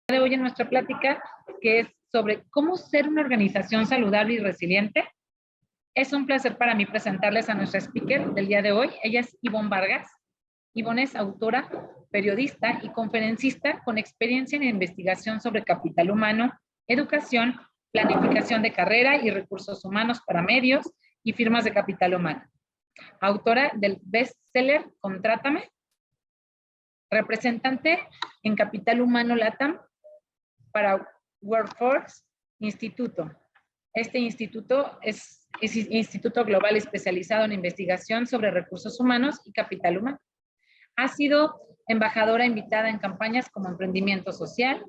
De hoy en nuestra plática, que es sobre cómo ser una organización saludable y resiliente. Es un placer para mí presentarles a nuestra speaker del día de hoy. Ella es Ivonne Vargas. Ivonne es autora, periodista y conferencista con experiencia en investigación sobre capital humano, educación, planificación de carrera y recursos humanos para medios y firmas de capital humano. Autora del bestseller Contrátame, representante en Capital Humano LATAM para Workforce Instituto. Este instituto es Instituto Global especializado en investigación sobre recursos humanos y capital humano. Ha sido embajadora invitada en campañas como emprendimiento social.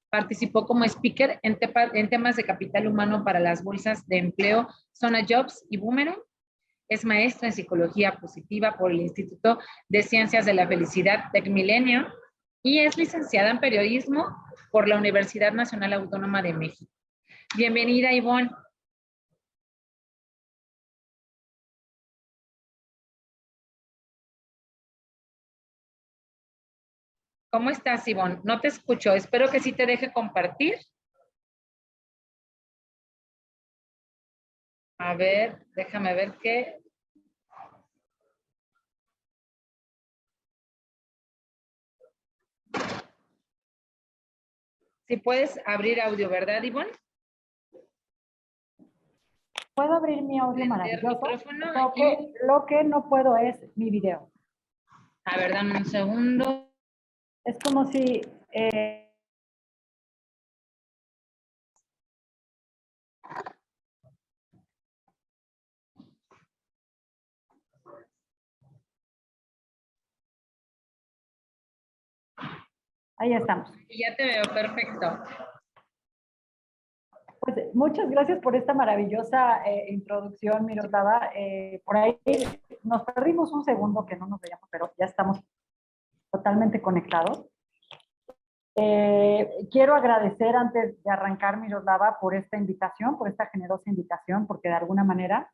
Participó como speaker en temas de capital humano para las bolsas de empleo Zona Jobs y Boomerang. Es maestra en psicología positiva por el Instituto de Ciencias de la Felicidad TecMilenio y es licenciada en periodismo por la Universidad Nacional Autónoma de México. Bienvenida, Ivonne. ¿Cómo estás, Ivonne? No te escucho. Espero que sí te deje compartir. A ver, déjame ver qué. Si puedes abrir audio, ¿verdad, Ivonne? Puedo abrir mi audio maravilloso. Y... Lo que no puedo es mi video. A ver, dame un segundo. Es como si... Ahí estamos. Ya te veo, perfecto. Pues muchas gracias por esta maravillosa introducción, Miroslava. Por ahí nos perdimos un segundo que no nos veíamos, pero ya estamos totalmente conectados. Quiero agradecer antes de arrancar, Miroslava, por esta invitación, por esta generosa invitación, porque de alguna manera,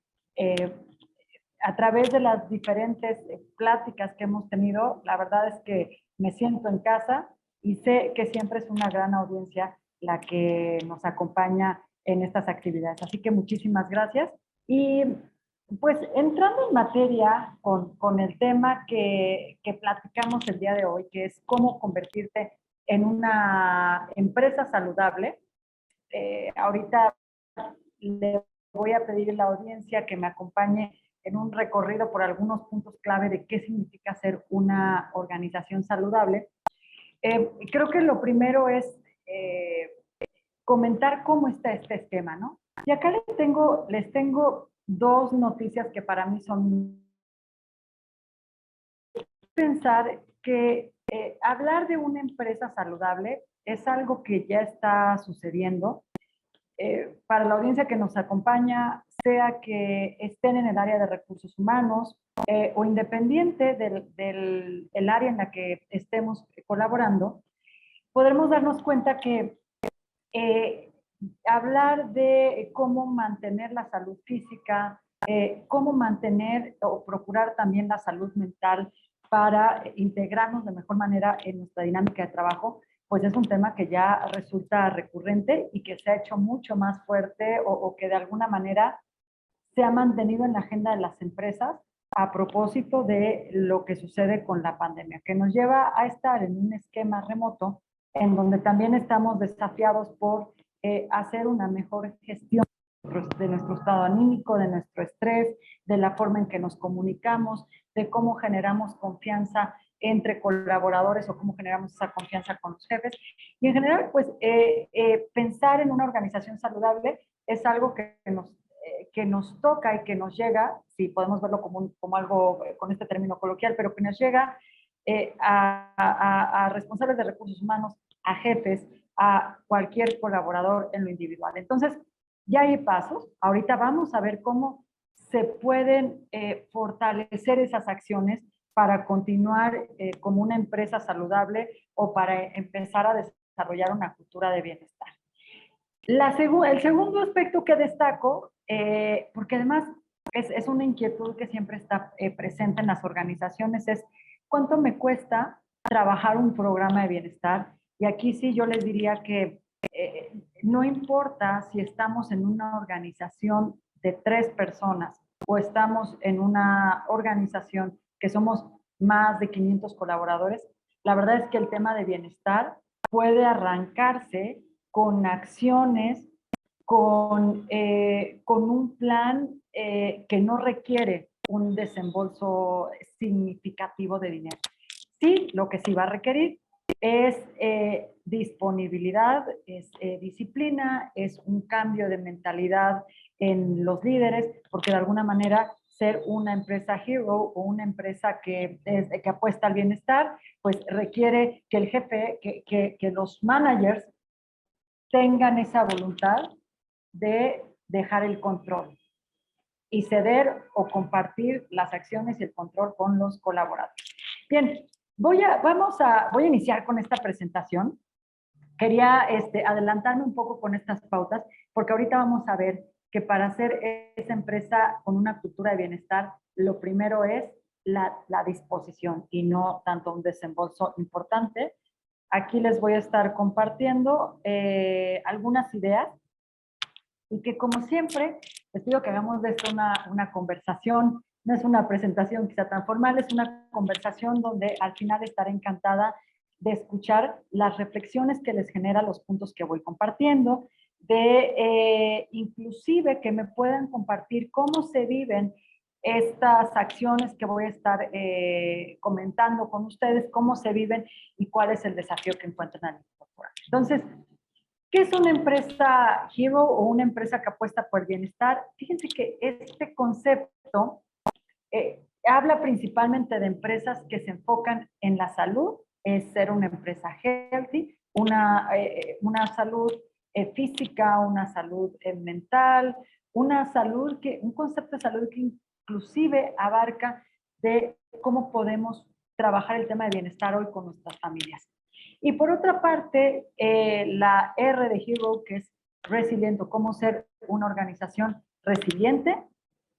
a través de las diferentes pláticas que hemos tenido, la verdad es que me siento en casa y sé que siempre es una gran audiencia la que nos acompaña en estas actividades. Así que muchísimas gracias. Y pues entrando en materia con el tema que platicamos el día de hoy, que es cómo convertirte en una empresa saludable. Ahorita le voy a pedir a la audiencia que me acompañe en un recorrido por algunos puntos clave de qué significa ser una organización saludable. Creo que lo primero es comentar cómo está este esquema, ¿no? Y acá les tengo dos noticias que para mí son... Pensar que hablar de una empresa saludable es algo que ya está sucediendo. Para la audiencia que nos acompaña, sea que estén en el área de recursos humanos o independiente del área en la que estemos colaborando, podremos darnos cuenta que hablar de cómo mantener la salud física, cómo mantener o procurar también la salud mental para integrarnos de mejor manera en nuestra dinámica de trabajo, pues es un tema que ya resulta recurrente y que se ha hecho mucho más fuerte o que de alguna manera se ha mantenido en la agenda de las empresas a propósito de lo que sucede con la pandemia, que nos lleva a estar en un esquema remoto en donde también estamos desafiados por hacer una mejor gestión de nuestro estado anímico, de nuestro estrés, de la forma en que nos comunicamos, de cómo generamos confianza entre colaboradores o cómo generamos esa confianza con los jefes. Y en general, pues pensar en una organización saludable es algo que nos toca y que nos llega, si podemos verlo como algo con este término coloquial, pero que nos llega a responsables de recursos humanos, a jefes, a cualquier colaborador en lo individual. Entonces, ya hay pasos. Ahorita vamos a ver cómo se pueden fortalecer esas acciones para continuar como una empresa saludable o para empezar a desarrollar una cultura de bienestar. El segundo aspecto que destaco, porque además es una inquietud que siempre está presente en las organizaciones, es cuánto me cuesta trabajar un programa de bienestar Y aquí sí yo les diría que no importa si estamos en una organización de 3 personas o estamos en una organización que somos más de 500 colaboradores, la verdad es que el tema de bienestar puede arrancarse con acciones, con un plan que no requiere un desembolso significativo de dinero. Sí, lo que sí va a requerir es disponibilidad, es disciplina, es un cambio de mentalidad en los líderes, porque de alguna manera ser una empresa hero o una empresa que apuesta al bienestar, pues requiere que el jefe, que los managers tengan esa voluntad de dejar el control y ceder o compartir las acciones y el control con los colaboradores. Bien, voy a iniciar con esta presentación. Quería adelantarme un poco con estas pautas, porque ahorita vamos a ver que para hacer esa empresa con una cultura de bienestar, lo primero es la disposición y no tanto un desembolso importante. Aquí les voy a estar compartiendo algunas ideas y que como siempre, les pido que hagamos de esto una conversación, no es una presentación quizá tan formal, es una conversación donde al final estaré encantada de escuchar las reflexiones que les genera los puntos que voy compartiendo, de inclusive que me puedan compartir cómo se viven estas acciones que voy a estar comentando con ustedes, cómo se viven y cuál es el desafío que encuentran al incorporar. Entonces, ¿qué es una empresa hero o una empresa que apuesta por el bienestar? Fíjense que este concepto habla principalmente de empresas que se enfocan en la salud, es ser una empresa healthy, una salud física, una salud mental, un concepto de salud que inclusive abarca de cómo podemos trabajar el tema de bienestar hoy con nuestras familias. Y por otra parte, la R de Hero, que es resiliente, cómo ser una organización resiliente,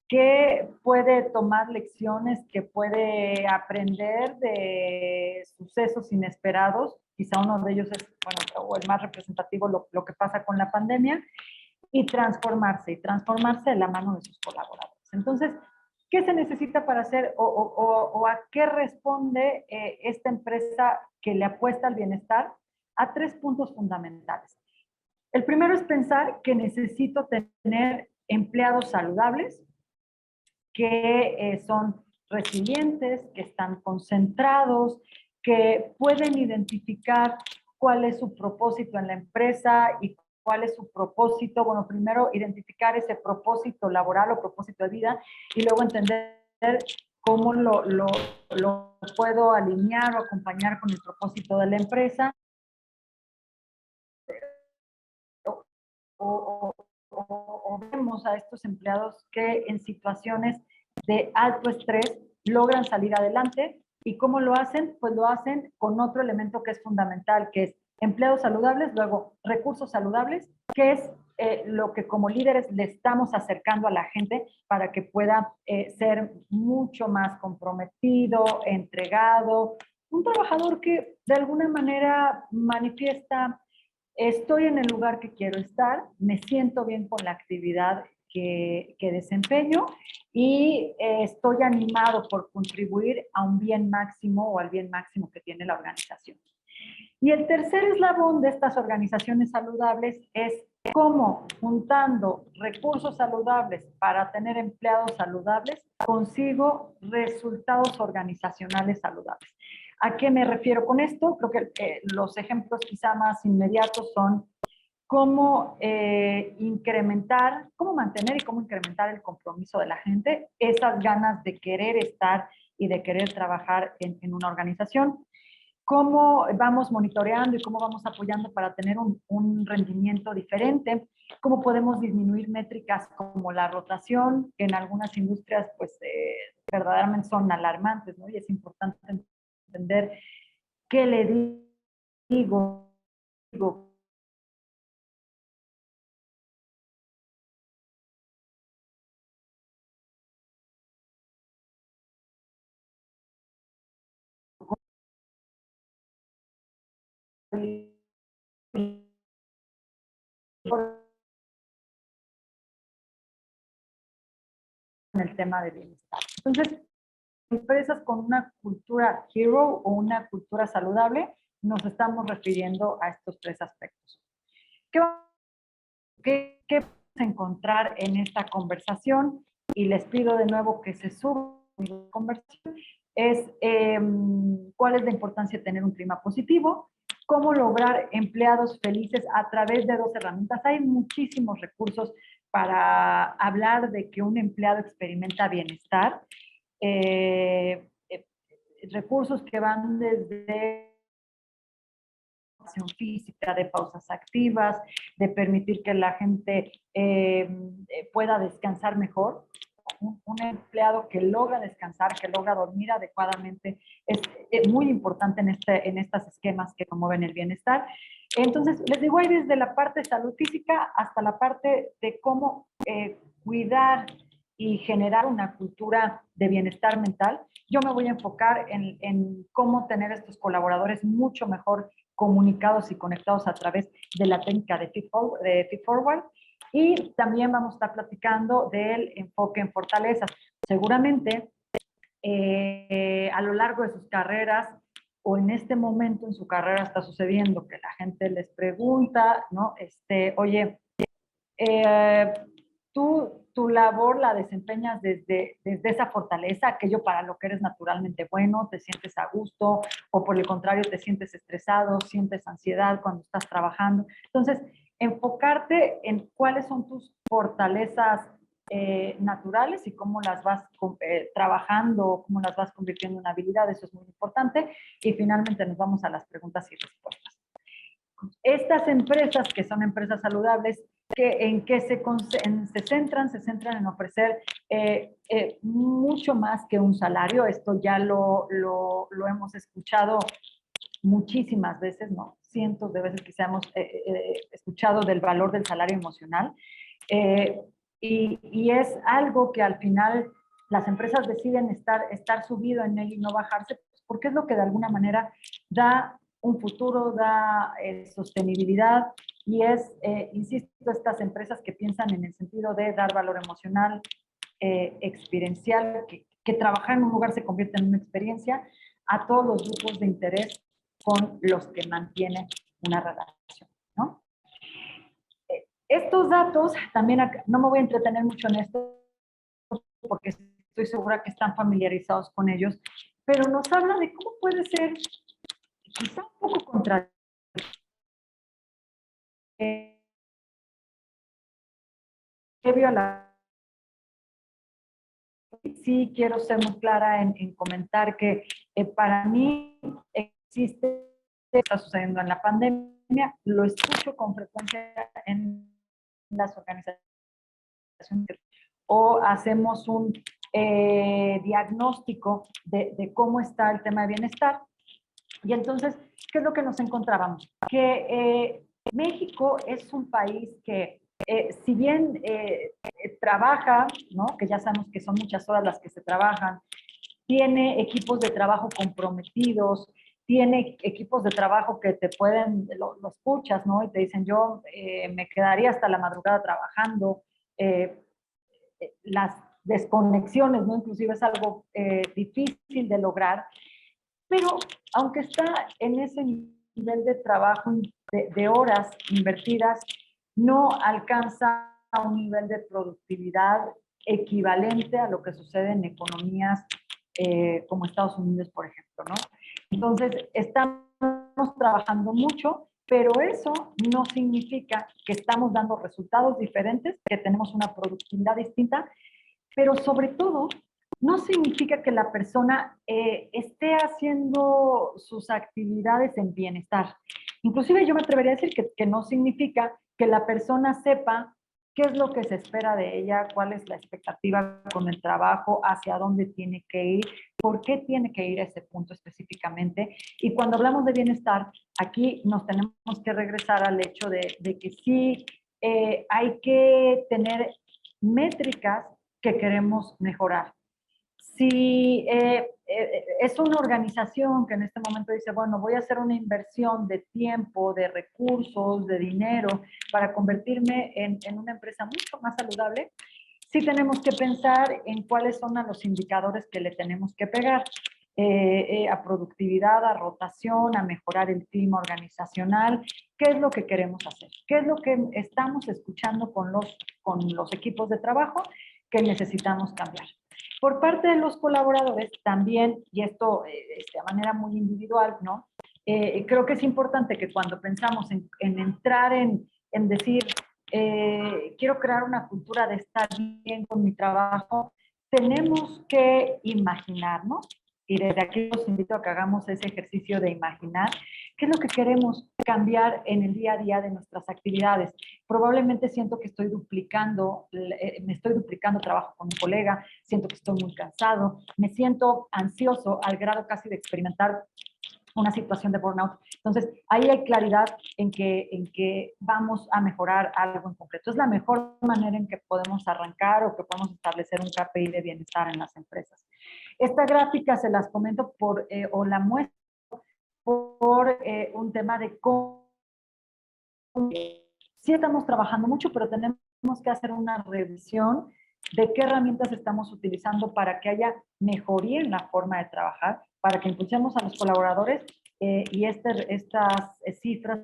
que puede tomar lecciones, que puede aprender de sucesos inesperados. Quizá uno de ellos es, bueno, o el más representativo, lo que pasa con la pandemia, y transformarse de la mano de sus colaboradores. Entonces, ¿qué se necesita para hacer o a qué responde esta empresa que le apuesta al bienestar? A 3 puntos fundamentales. El primero es pensar que necesito tener empleados saludables, que son resilientes, que están concentrados, que pueden identificar cuál es su propósito en la empresa y cuál es su propósito. Bueno, primero identificar ese propósito laboral o propósito de vida y luego entender cómo lo puedo alinear o acompañar con el propósito de la empresa. O vemos a estos empleados que en situaciones de alto estrés logran salir adelante. ¿Y cómo lo hacen? Pues lo hacen con otro elemento que es fundamental, que es empleados saludables, luego recursos saludables, que es lo que como líderes le estamos acercando a la gente para que pueda ser mucho más comprometido, entregado, un trabajador que de alguna manera manifiesta: estoy en el lugar que quiero estar, me siento bien con la actividad que desempeño y estoy animado por contribuir a un bien máximo o al bien máximo que tiene la organización. Y el tercer eslabón de estas organizaciones saludables es cómo, juntando recursos saludables para tener empleados saludables, consigo resultados organizacionales saludables. ¿A qué me refiero con esto? Creo que los ejemplos quizá más inmediatos son cómo incrementar, cómo mantener y cómo incrementar el compromiso de la gente, esas ganas de querer estar y de querer trabajar en una organización, cómo vamos monitoreando y cómo vamos apoyando para tener un rendimiento diferente, cómo podemos disminuir métricas como la rotación, que en algunas industrias pues verdaderamente son alarmantes, ¿no? Y es importante entender qué le digo en el tema de bienestar. Entonces, empresas con una cultura hero o una cultura saludable, nos estamos refiriendo a estos tres aspectos. ¿Qué vamos a encontrar en esta conversación? Y les pido de nuevo que se suban a la conversación. Es cuál es la importancia de tener un clima positivo, cómo lograr empleados felices a través de dos herramientas. Hay muchísimos recursos para hablar de que un empleado experimenta bienestar. Recursos que van desde acción física, de pausas activas, de permitir que la gente pueda descansar mejor. Un empleado que logra descansar, que logra dormir adecuadamente, es muy importante en estos esquemas que promueven el bienestar. Entonces, les digo, hay desde la parte de salud física hasta la parte de cómo cuidar y generar una cultura de bienestar mental. Yo me voy a enfocar en cómo tener estos colaboradores mucho mejor comunicados y conectados a través de la técnica de Feed Forward. Y también vamos a estar platicando del enfoque en fortalezas. Seguramente a lo largo de sus carreras o en este momento en su carrera está sucediendo que la gente les pregunta, ¿no? Oye, tu labor la desempeñas desde esa fortaleza, aquello para lo que eres naturalmente bueno, te sientes a gusto, o por el contrario te sientes estresado, sientes ansiedad cuando estás trabajando. Entonces, enfocarte en cuáles son tus fortalezas naturales y cómo las vas trabajando, cómo las vas convirtiendo en habilidad, eso es muy importante. Y finalmente nos vamos a las preguntas y respuestas. Estas empresas, que son empresas saludables, ¿en qué se centran? Se centran en ofrecer mucho más que un salario. Esto ya lo hemos escuchado muchísimas veces, ¿no? Cientos de veces que hemos escuchado del valor del salario emocional. Y es algo que al final las empresas deciden estar subido en él y no bajarse, porque es lo que de alguna manera da un futuro, da sostenibilidad y es, insisto, estas empresas que piensan en el sentido de dar valor emocional, experiencial, que trabajar en un lugar se convierte en una experiencia a todos los grupos de interés con los que mantienen una relación, ¿no? Estos datos, también no me voy a entretener mucho en esto porque estoy segura que están familiarizados con ellos, pero nos habla de cómo puede ser quizá un poco contradictorio. Sí quiero ser muy clara en comentar que para mí existe, está sucediendo en la pandemia, lo escucho con frecuencia en las organizaciones o hacemos un diagnóstico de cómo está el tema de bienestar. Y entonces, ¿qué es lo que nos encontrábamos? Que México es un país que, si bien trabaja, ¿no? Que ya sabemos que son muchas horas las que se trabajan, tiene equipos de trabajo comprometidos, tiene equipos de trabajo que te pueden, lo escuchas, ¿no? Y te dicen, yo me quedaría hasta la madrugada trabajando. Las desconexiones, ¿no? Inclusive es algo difícil de lograr, pero aunque está en ese nivel de trabajo, de horas invertidas, no alcanza a un nivel de productividad equivalente a lo que sucede en economías como Estados Unidos, por ejemplo, ¿no? Entonces, estamos trabajando mucho, pero eso no significa que estamos dando resultados diferentes, que tenemos una productividad distinta, pero sobre todo no significa que la persona esté haciendo sus actividades en bienestar. Inclusive yo me atrevería a decir que no significa que la persona sepa qué es lo que se espera de ella, cuál es la expectativa con el trabajo, hacia dónde tiene que ir, por qué tiene que ir a ese punto específicamente. Y cuando hablamos de bienestar, aquí nos tenemos que regresar al hecho de que sí hay que tener métricas que queremos mejorar. Si es una organización que en este momento dice, bueno, voy a hacer una inversión de tiempo, de recursos, de dinero para convertirme en una empresa mucho más saludable, sí tenemos que pensar en cuáles son los indicadores que le tenemos que pegar. A productividad, a rotación, a mejorar el clima organizacional. ¿Qué es lo que queremos hacer? ¿Qué es lo que estamos escuchando con los equipos de trabajo que necesitamos cambiar? Por parte de los colaboradores también, y esto de manera muy individual, ¿no? Creo que es importante que cuando pensamos en entrar en decir, quiero crear una cultura de estar bien con mi trabajo, tenemos que imaginarnos, y desde aquí los invito a que hagamos ese ejercicio de imaginar qué es lo que queremos cambiar en el día a día de nuestras actividades. Probablemente siento que me estoy duplicando trabajo con un colega, siento que estoy muy cansado, me siento ansioso al grado casi de experimentar una situación de burnout. Entonces, ahí hay claridad en que vamos a mejorar algo en concreto. Es la mejor manera en que podemos arrancar o que podemos establecer un KPI de bienestar en las empresas. Esta gráfica se las comento o la muestro por un tema de cómo sí estamos trabajando mucho, pero tenemos que hacer una revisión de qué herramientas estamos utilizando para que haya mejoría en la forma de trabajar, para que impulsemos a los colaboradores y estas cifras.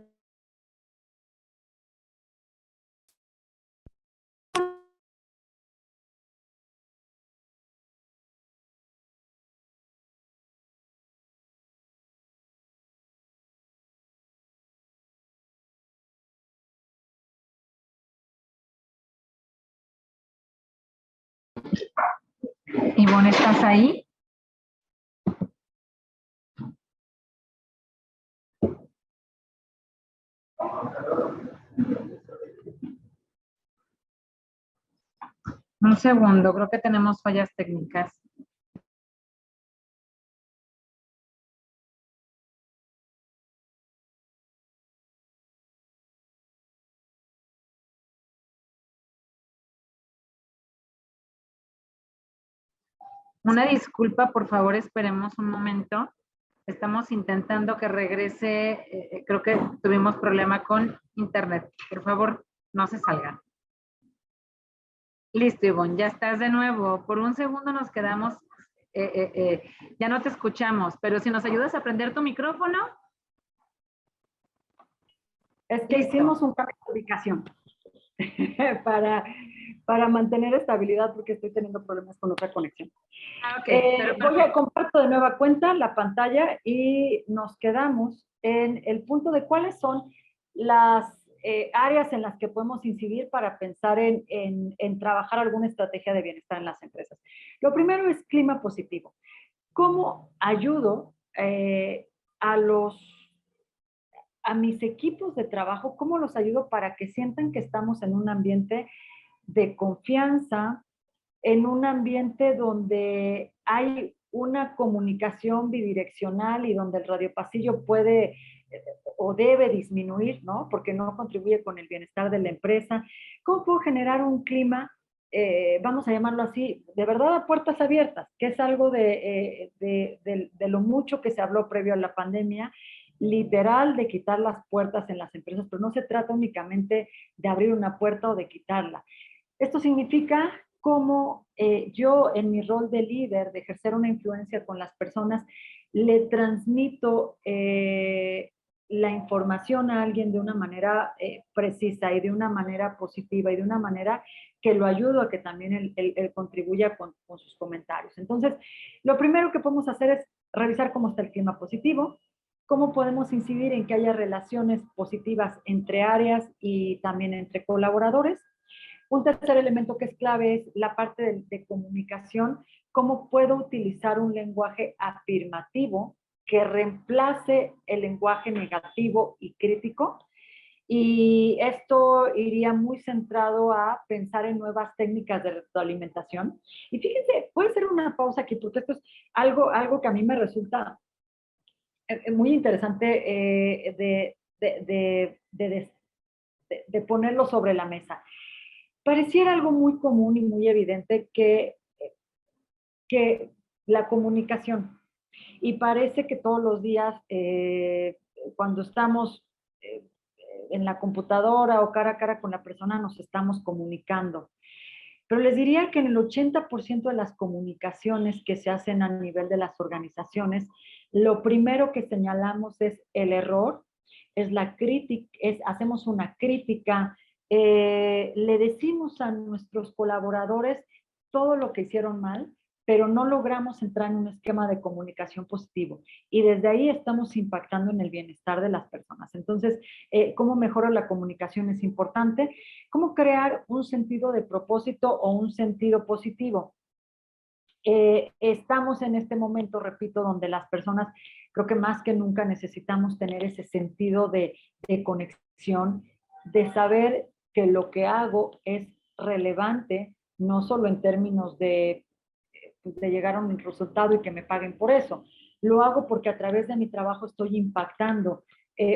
Ivonne, ¿estás ahí? Un segundo, creo que tenemos fallas técnicas. Una disculpa, por favor, esperemos un momento. Estamos intentando que regrese, creo que tuvimos problema con internet. Por favor, no se salgan. Listo, Ivonne, ya estás de nuevo. Por un segundo nos quedamos, ya no te escuchamos, pero si nos ayudas a prender tu micrófono. Es que Listo. hicimos un cambio de ubicación para mantener estabilidad porque estoy teniendo problemas con otra conexión. Okay, voy a compartir de nueva cuenta la pantalla y nos quedamos en el punto de cuáles son las áreas en las que podemos incidir para pensar en trabajar alguna estrategia de bienestar en las empresas. Lo primero es clima positivo. ¿Cómo ayudo a mis equipos de trabajo? ¿Cómo los ayudo para que sientan que estamos en un ambiente de confianza, en un ambiente donde hay una comunicación bidireccional y donde el radiopasillo puede o debe disminuir, ¿no? Porque no contribuye con el bienestar de la empresa? ¿Cómo puedo generar un clima, vamos a llamarlo así, de verdad a puertas abiertas, que es algo de lo mucho que se habló previo a la pandemia, literal de quitar las puertas en las empresas, pero no se trata únicamente de abrir una puerta o de quitarla. Esto significa cómo yo en mi rol de líder, de ejercer una influencia con las personas, le transmito la información a alguien de una manera precisa y de una manera positiva y de una manera que lo ayudo a que también él contribuya con sus comentarios. Entonces, lo primero que podemos hacer es revisar cómo está el clima positivo, cómo podemos incidir en que haya relaciones positivas entre áreas y también entre colaboradores. Un tercer elemento que es clave es la parte de comunicación. ¿Cómo puedo utilizar un lenguaje afirmativo que reemplace el lenguaje negativo y crítico? Y esto iría muy centrado a pensar en nuevas técnicas de retroalimentación. Y fíjense, puede ser una pausa aquí, porque esto es algo que a mí me resulta muy interesante de ponerlo sobre la mesa. Pareciera algo muy común y muy evidente que la comunicación. Y parece que todos los días, cuando estamos en la computadora o cara a cara con la persona, nos estamos comunicando. Pero les diría que en el 80% de las comunicaciones que se hacen a nivel de las organizaciones, lo primero que señalamos es el error, es la crítica, hacemos una crítica, le decimos a nuestros colaboradores todo lo que hicieron mal, pero no logramos entrar en un esquema de comunicación positivo. Y desde ahí estamos impactando en el bienestar de las personas. Entonces, ¿cómo mejora la comunicación? Es importante. ¿Cómo crear un sentido de propósito o un sentido positivo? Estamos en este momento, repito, donde las personas, creo que más que nunca necesitamos tener ese sentido de conexión, de saber que lo que hago es relevante, no solo en términos de llegar a un resultado y que me paguen por eso. Lo hago porque a través de mi trabajo estoy impactando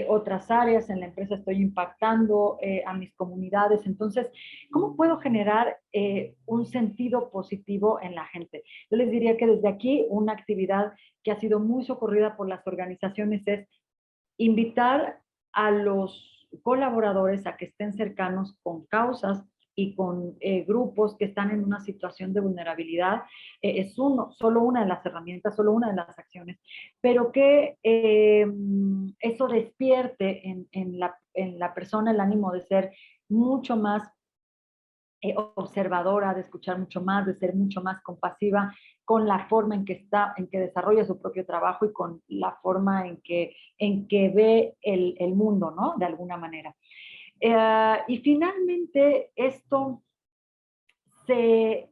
otras áreas en la empresa, estoy impactando a mis comunidades. Entonces, ¿cómo puedo generar un sentido positivo en la gente? Yo les diría que desde aquí una actividad que ha sido muy socorrida por las organizaciones es invitar a los colaboradores a que estén cercanos con causas y con grupos que están en una situación de vulnerabilidad. Es solo una de las herramientas, solo una de las acciones, pero que eso despierte en la persona el ánimo de ser mucho más observadora, de escuchar mucho más, de ser mucho más compasiva con la forma en que desarrolla su propio trabajo y con la forma en que ve el mundo, ¿no? De alguna manera. Y finalmente, esto tiene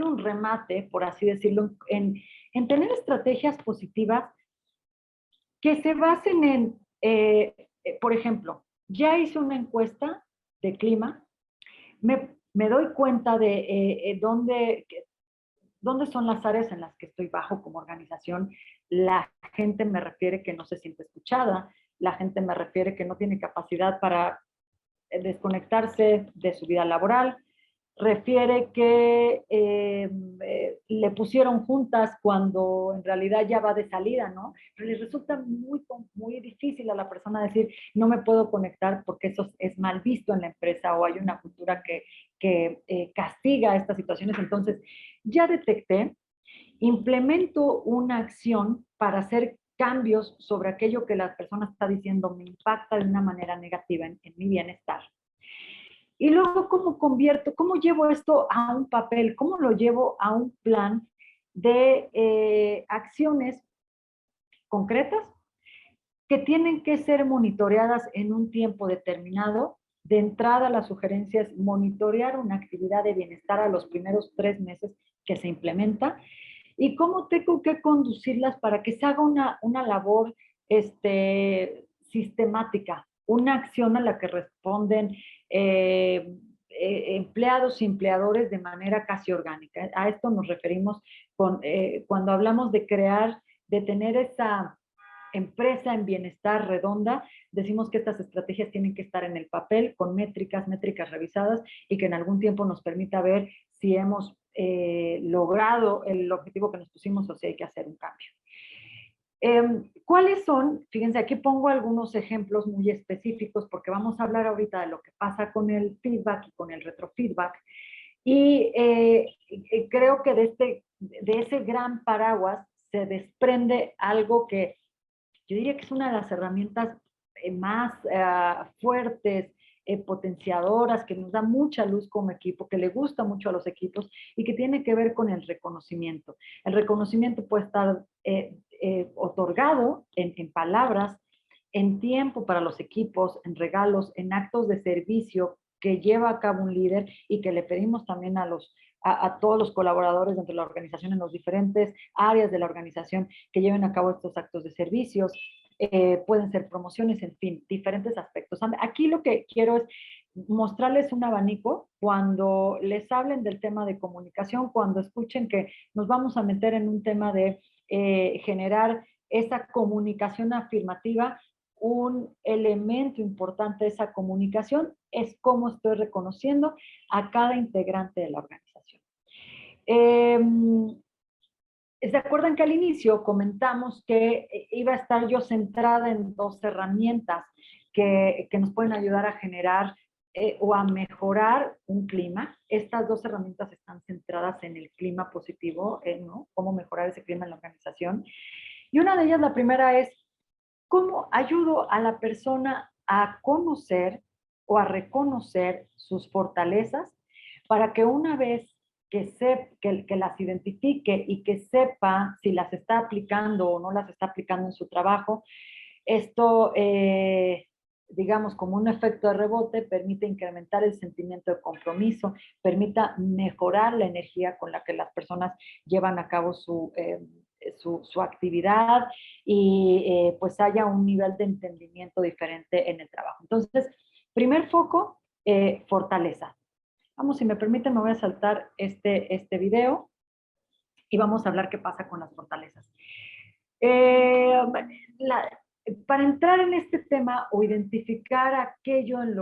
un remate, por así decirlo, en tener estrategias positivas que se basen por ejemplo, ya hice una encuesta de clima, me doy cuenta de dónde son las áreas en las que estoy bajo como organización. La gente me refiere que no se siente escuchada, la gente me refiere que no tiene capacidad para desconectarse de su vida laboral, refiere que le pusieron juntas cuando en realidad ya va de salida, ¿no? Pero les resulta muy difícil a la persona decir, no me puedo conectar porque eso es mal visto en la empresa o hay una cultura que castiga estas situaciones. Entonces, ya detecté, implemento una acción para hacer cambios sobre aquello que la persona está diciendo me impacta de una manera negativa en mi bienestar. Y luego, cómo llevo esto a un papel? ¿Cómo lo llevo a un plan de acciones concretas que tienen que ser monitoreadas en un tiempo determinado? De entrada, la sugerencia es monitorear una actividad de bienestar a los primeros 3 meses que se implementa y cómo tengo que conducirlas para que se haga una labor sistemática, una acción a la que responden empleados y empleadores de manera casi orgánica. A esto nos referimos cuando hablamos de crear, de tener esa empresa en bienestar redonda, decimos que estas estrategias tienen que estar en el papel con métricas revisadas y que en algún tiempo nos permita ver si hemos logrado el objetivo que nos pusimos o si hay que hacer un cambio. ¿Cuáles son? Fíjense, aquí pongo algunos ejemplos muy específicos porque vamos a hablar ahorita de lo que pasa con el feedback y con el retrofeedback. Y creo que de ese gran paraguas se desprende algo que yo diría que es una de las herramientas más fuertes, potenciadoras, que nos da mucha luz como equipo, que le gusta mucho a los equipos y que tiene que ver con el reconocimiento. El reconocimiento puede estar otorgado en palabras, en tiempo para los equipos, en regalos, en actos de servicio que lleva a cabo un líder y que le pedimos también a todos los colaboradores dentro de la organización en las diferentes áreas de la organización que lleven a cabo estos actos de servicios. Pueden ser promociones, en fin, diferentes aspectos. Aquí lo que quiero es mostrarles un abanico cuando les hablen del tema de comunicación, cuando escuchen que nos vamos a meter en un tema de generar esa comunicación afirmativa. Un elemento importante de esa comunicación es cómo estoy reconociendo a cada integrante de la organización. ¿Se acuerdan que al inicio comentamos que iba a estar yo centrada en dos herramientas que nos pueden ayudar a generar o a mejorar un clima? Estas dos herramientas están centradas en el clima positivo, ¿no? Cómo mejorar ese clima en la organización. Y una de ellas, la primera es, ¿cómo ayudo a la persona a conocer o a reconocer sus fortalezas para que una vez que las identifique y que sepa si las está aplicando o no las está aplicando en su trabajo, esto, digamos, como un efecto de rebote, permite incrementar el sentimiento de compromiso, permita mejorar la energía con la que las personas llevan a cabo su actividad y pues haya un nivel de entendimiento diferente en el trabajo. Entonces, primer foco, fortaleza. Vamos, si me permiten, me voy a saltar este video y vamos a hablar qué pasa con las fortalezas. Para entrar en este tema o identificar aquello en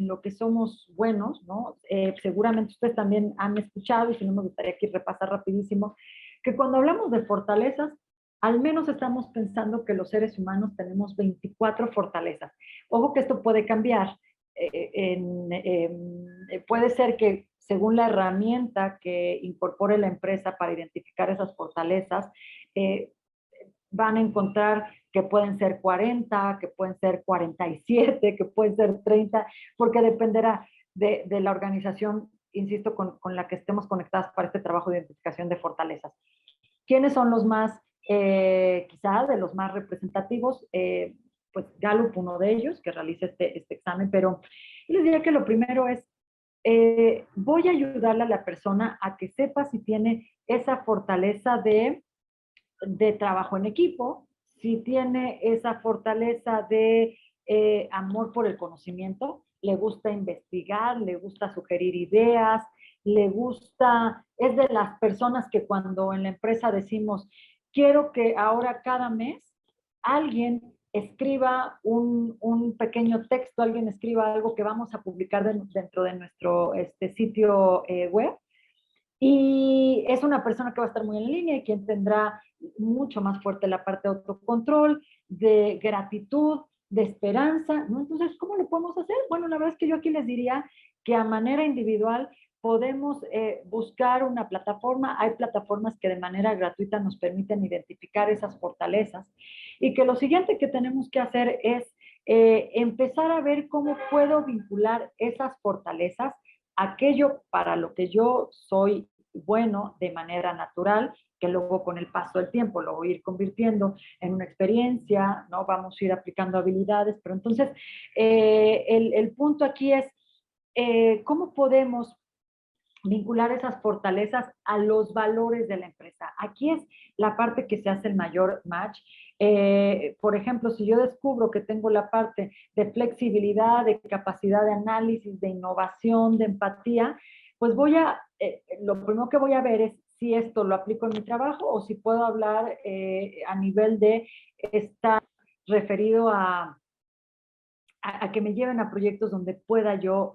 lo que somos buenos, ¿no? Seguramente ustedes también han escuchado, y si no me gustaría aquí repasar rapidísimo, que cuando hablamos de fortalezas, al menos estamos pensando que los seres humanos tenemos 24 fortalezas. Ojo que esto puede cambiar. Puede ser que según la herramienta que incorpore la empresa para identificar esas fortalezas, van a encontrar que pueden ser 40, que pueden ser 47, que pueden ser 30, porque dependerá de la organización, insisto, con la que estemos conectadas para este trabajo de identificación de fortalezas. ¿Quiénes son los más, quizás, de los más representativos? Pues Gallup, uno de ellos, que realiza este examen, pero yo les diría que lo primero es, voy a ayudarle a la persona a que sepa si tiene esa fortaleza de trabajo en equipo, si tiene esa fortaleza de amor por el conocimiento, le gusta investigar, le gusta sugerir ideas, le gusta, es de las personas que cuando en la empresa decimos, quiero que ahora cada mes alguien escriba un pequeño texto, alguien escriba algo que vamos a publicar dentro de nuestro sitio web. Y es una persona que va a estar muy en línea y quien tendrá mucho más fuerte la parte de autocontrol, de gratitud, de esperanza, ¿no? Entonces, ¿cómo lo podemos hacer? Bueno, la verdad es que yo aquí les diría que a manera individual podemos buscar una plataforma. Hay plataformas que de manera gratuita nos permiten identificar esas fortalezas y que lo siguiente que tenemos que hacer es empezar a ver cómo puedo vincular esas fortalezas, aquello para lo que yo soy bueno de manera natural, que luego con el paso del tiempo lo voy a ir convirtiendo en una experiencia, ¿no? Vamos a ir aplicando habilidades, pero entonces el punto aquí es cómo podemos vincular esas fortalezas a los valores de la empresa. Aquí es la parte que se hace el mayor match. Por ejemplo, si yo descubro que tengo la parte de flexibilidad, de capacidad de análisis, de innovación, de empatía, pues lo primero que voy a ver es si esto lo aplico en mi trabajo o si puedo hablar a nivel de estar referido a que me lleven a proyectos donde pueda yo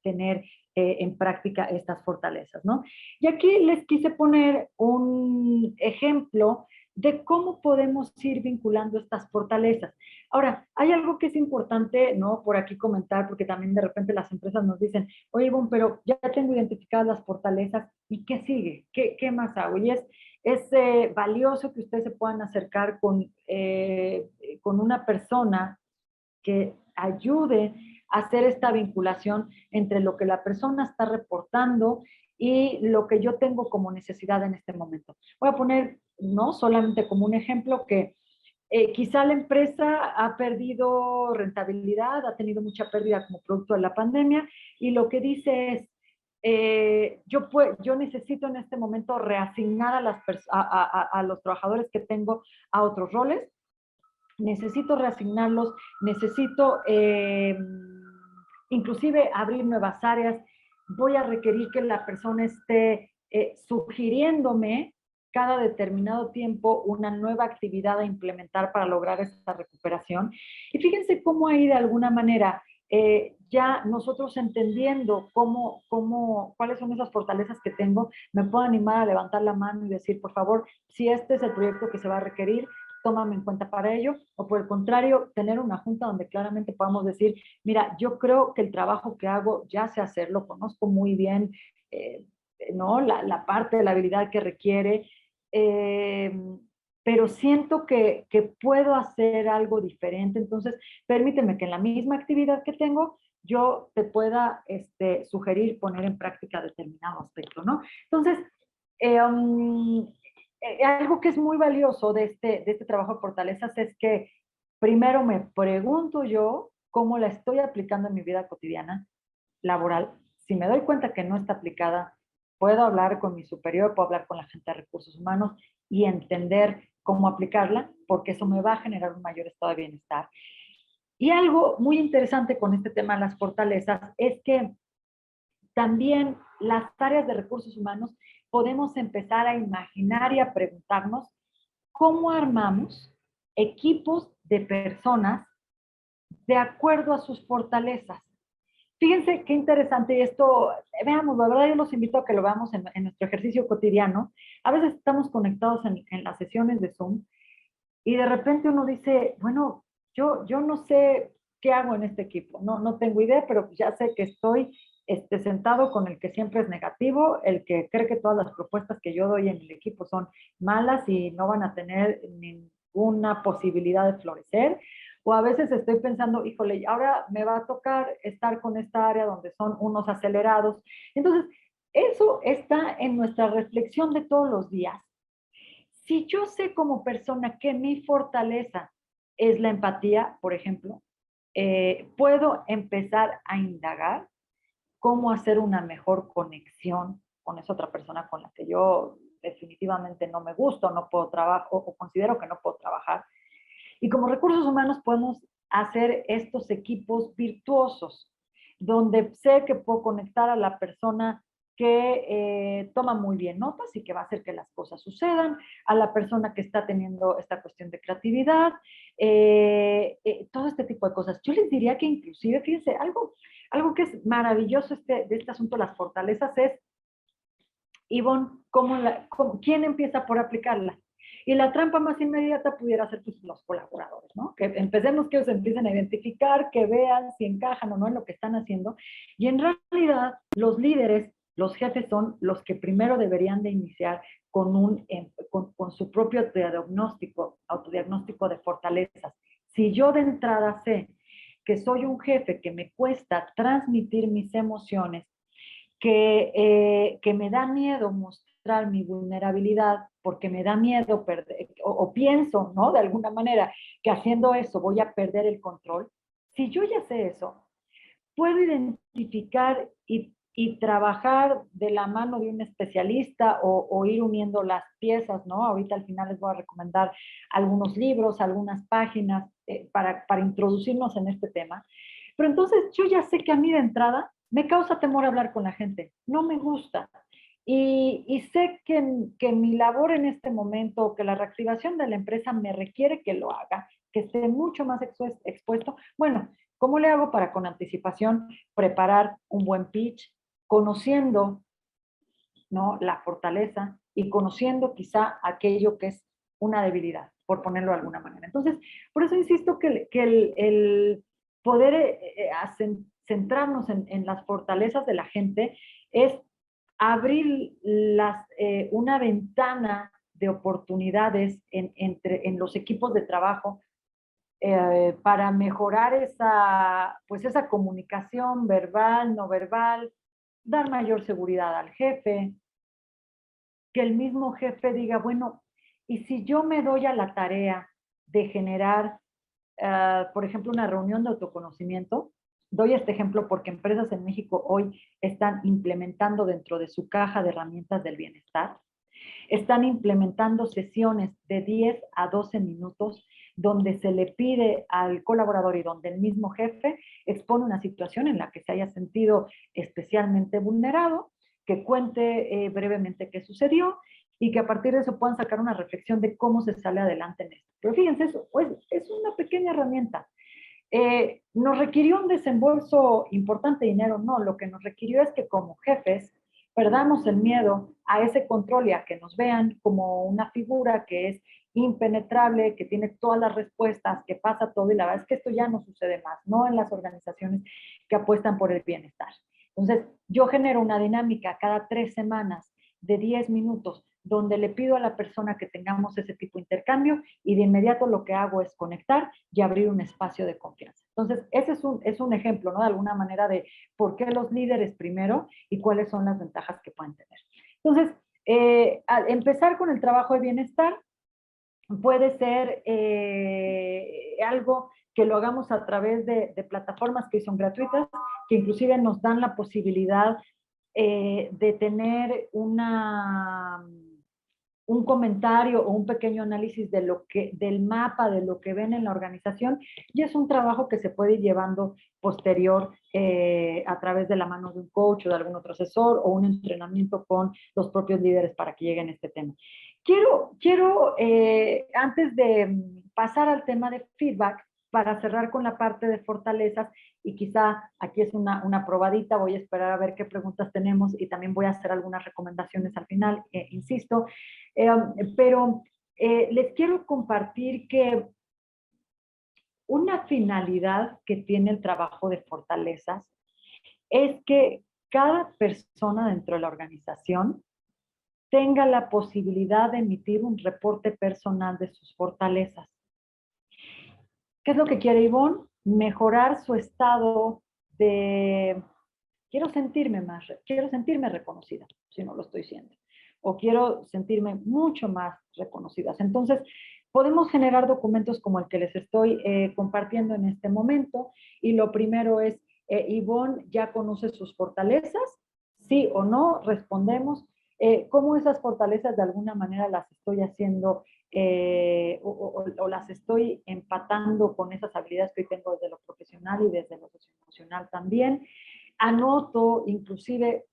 tener en práctica estas fortalezas, ¿no? Y aquí les quise poner un ejemplo de cómo podemos ir vinculando estas fortalezas. Ahora, hay algo que es importante, ¿no? Por aquí comentar, porque también de repente las empresas nos dicen, oye, Ivonne, pero ya tengo identificadas las fortalezas, ¿y qué sigue? ¿Qué más hago? Y es valioso que ustedes se puedan acercar con una persona que ayude a hacer esta vinculación entre lo que la persona está reportando y lo que yo tengo como necesidad en este momento. Voy a poner, no solamente como un ejemplo, que quizá la empresa ha perdido rentabilidad, ha tenido mucha pérdida como producto de la pandemia, y lo que dice es, yo necesito en este momento reasignar a los trabajadores que tengo a otros roles, necesito reasignarlos, necesito inclusive abrir nuevas áreas, voy a requerir que la persona esté sugiriéndome cada determinado tiempo una nueva actividad a implementar para lograr esta recuperación. Y fíjense cómo ahí de alguna manera ya nosotros entendiendo cuáles son esas fortalezas que tengo, me puedo animar a levantar la mano y decir, por favor, si este es el proyecto que se va a requerir, tómame en cuenta para ello, o por el contrario, tener una junta donde claramente podamos decir, mira, yo creo que el trabajo que hago ya sé hacerlo, conozco muy bien, ¿no? La parte de la habilidad que requiere, pero siento que puedo hacer algo diferente, entonces permíteme que en la misma actividad que tengo, yo te pueda sugerir poner en práctica determinado aspecto, ¿no? Entonces, algo que es muy valioso de este trabajo de fortalezas es que primero me pregunto yo cómo la estoy aplicando en mi vida cotidiana laboral. Si me doy cuenta que no está aplicada, puedo hablar con mi superior, puedo hablar con la gente de recursos humanos y entender cómo aplicarla, porque eso me va a generar un mayor estado de bienestar. Y algo muy interesante con este tema de las fortalezas es que también las áreas de recursos humanos podemos empezar a imaginar y a preguntarnos cómo armamos equipos de personas de acuerdo a sus fortalezas. Fíjense qué interesante esto, veamos, la verdad yo los invito a que lo veamos en nuestro ejercicio cotidiano. A veces estamos conectados en las sesiones de Zoom y de repente uno dice, bueno, yo no sé qué hago en este equipo, no tengo idea, pero ya sé que estoy sentado con el que siempre es negativo, el que cree que todas las propuestas que yo doy en el equipo son malas y no van a tener ninguna posibilidad de florecer. O a veces estoy pensando, híjole, ahora me va a tocar estar con esta área donde son unos acelerados. Entonces, eso está en nuestra reflexión de todos los días. Si yo sé como persona que mi fortaleza es la empatía, por ejemplo, puedo empezar a indagar cómo hacer una mejor conexión con esa otra persona con la que yo definitivamente no me gusta o no puedo trabajar o considero que no puedo trabajar. Y como recursos humanos podemos hacer estos equipos virtuosos, donde sé que puedo conectar a la persona que toma muy bien notas y que va a hacer que las cosas sucedan, a la persona que está teniendo esta cuestión de creatividad, todo este tipo de cosas. Yo les diría que inclusive, fíjense, algo que es maravilloso de este asunto de las fortalezas es, Ivonne, ¿quién empieza por aplicarla? Y la trampa más inmediata pudiera ser pues, los colaboradores, ¿no? Que empecemos que ellos empiecen a identificar, que vean si encajan o no en lo que están haciendo. Y en realidad, los líderes, los jefes son los que primero deberían de iniciar con su propio autodiagnóstico de fortalezas. Si yo de entrada sé que soy un jefe que me cuesta transmitir mis emociones, que me da miedo mostrar mi vulnerabilidad porque me da miedo perder, o pienso, ¿no? De alguna manera, que haciendo eso voy a perder el control. Si yo ya sé eso, puedo identificar y trabajar de la mano de un especialista o ir uniendo las piezas, ¿no? Ahorita al final les voy a recomendar algunos libros, algunas páginas para introducirnos en este tema. Pero entonces yo ya sé que a mí de entrada me causa temor hablar con la gente, no me gusta. Y sé que mi labor en este momento, que la reactivación de la empresa me requiere que lo haga, que esté mucho más expuesto. Bueno, ¿cómo le hago para con anticipación preparar un buen pitch, conociendo, ¿no? La fortaleza y conociendo quizá aquello que es una debilidad, por ponerlo de alguna manera? Entonces, por eso insisto que el poder centrarnos en las fortalezas de la gente es abrir una ventana de oportunidades en los equipos de trabajo para mejorar esa comunicación verbal, no verbal, dar mayor seguridad al jefe, que el mismo jefe diga, bueno, y si yo me doy a la tarea de generar, por ejemplo, una reunión de autoconocimiento, doy este ejemplo porque empresas en México hoy están implementando dentro de su caja de herramientas del bienestar, están implementando sesiones de 10 a 12 minutos donde se le pide al colaborador y donde el mismo jefe expone una situación en la que se haya sentido especialmente vulnerado, que cuente brevemente qué sucedió y que a partir de eso puedan sacar una reflexión de cómo se sale adelante en esto. Pero fíjense, eso es una pequeña herramienta. ¿Nos requirió un desembolso importante de dinero? No, lo que nos requirió es que como jefes perdamos el miedo a ese control y a que nos vean como una figura que es impenetrable, que tiene todas las respuestas, que pasa todo, y la verdad es que esto ya no sucede más, no en las organizaciones que apuestan por el bienestar. Entonces, yo genero una dinámica cada 3 semanas de 10 minutos, donde le pido a la persona que tengamos ese tipo de intercambio y de inmediato lo que hago es conectar y abrir un espacio de confianza. Entonces, ese es un ejemplo, ¿no? De alguna manera de por qué los líderes primero y cuáles son las ventajas que pueden tener. Entonces, al empezar con el trabajo de bienestar, puede ser algo que lo hagamos a través de plataformas que son gratuitas, que inclusive nos dan la posibilidad de tener un comentario o un pequeño análisis de del mapa de lo que ven en la organización, y es un trabajo que se puede ir llevando posterior a través de la mano de un coach o de algún otro asesor o un entrenamiento con los propios líderes para que lleguen a este tema. Quiero antes de pasar al tema de feedback, para cerrar con la parte de fortalezas, y quizá aquí es una probadita, voy a esperar a ver qué preguntas tenemos y también voy a hacer algunas recomendaciones al final, insisto, pero les quiero compartir que una finalidad que tiene el trabajo de fortalezas es que cada persona dentro de la organización tenga la posibilidad de emitir un reporte personal de sus fortalezas. ¿Qué es lo que quiere Ivonne? Mejorar su estado de quiero sentirme reconocida, si no lo estoy siendo, o quiero sentirme mucho más reconocidas. Entonces, podemos generar documentos como el que les estoy compartiendo en este momento, y lo primero es, Ivonne ya conoce sus fortalezas, sí o no, respondemos, cómo esas fortalezas de alguna manera las estoy haciendo o las estoy empatando con esas habilidades que hoy tengo desde lo profesional y desde lo emocional también. Anoto inclusive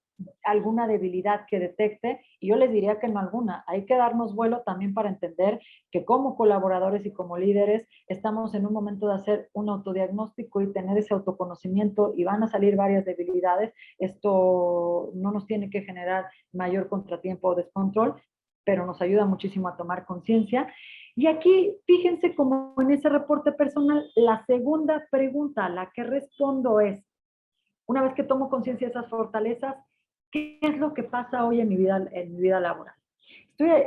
alguna debilidad que detecte, y yo les diría que no alguna. Hay que darnos vuelo también para entender que como colaboradores y como líderes estamos en un momento de hacer un autodiagnóstico y tener ese autoconocimiento, y van a salir varias debilidades. Esto no nos tiene que generar mayor contratiempo o descontrol, pero nos ayuda muchísimo a tomar conciencia. Y aquí, fíjense como en ese reporte personal, la segunda pregunta a la que respondo es, una vez que tomo conciencia de esas fortalezas, ¿qué es lo que pasa hoy en mi vida laboral?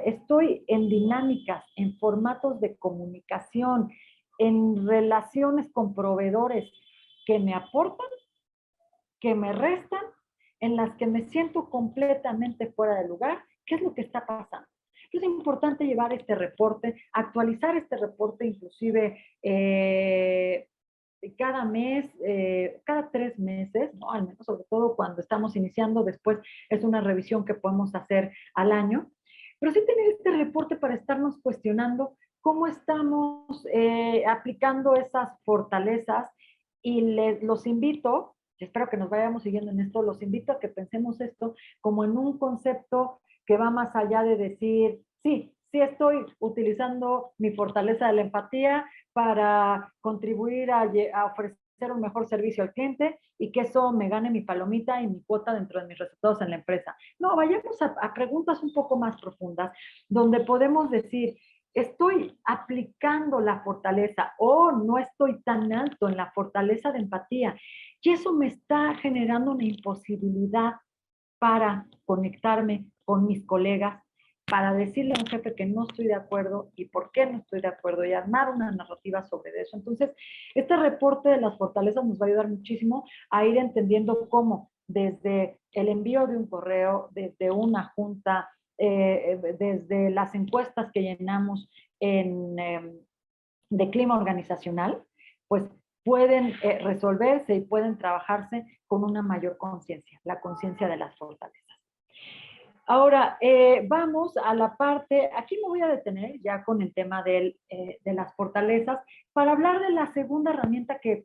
Estoy en dinámicas, en formatos de comunicación, en relaciones con proveedores que me aportan, que me restan, en las que me siento completamente fuera de lugar. ¿Qué es lo que está pasando? Es importante llevar este reporte, actualizar este reporte inclusive cada mes, cada 3 meses, ¿no? Al menos, sobre todo cuando estamos iniciando, después es una revisión que podemos hacer al año, pero sí tener este reporte para estarnos cuestionando cómo estamos aplicando esas fortalezas, y los invito, espero que nos vayamos siguiendo en esto, los invito a que pensemos esto como en un concepto que va más allá de decir, sí estoy utilizando mi fortaleza de la empatía para contribuir a ofrecer un mejor servicio al cliente y que eso me gane mi palomita y mi cuota dentro de mis resultados en la empresa. No, vayamos a preguntas un poco más profundas, donde podemos decir, ¿estoy aplicando la fortaleza o no estoy tan alto en la fortaleza de empatía? Y eso me está generando una imposibilidad para conectarme con mis colegas, para decirle a un jefe que no estoy de acuerdo y por qué no estoy de acuerdo, y armar una narrativa sobre eso. Entonces, este reporte de las fortalezas nos va a ayudar muchísimo a ir entendiendo cómo desde el envío de un correo, desde una junta, desde las encuestas que llenamos de clima organizacional, pues pueden resolverse y pueden trabajarse con una mayor conciencia, la conciencia de las fortalezas. Ahora, vamos a la parte, aquí me voy a detener ya con el tema de las fortalezas, para hablar de la segunda herramienta que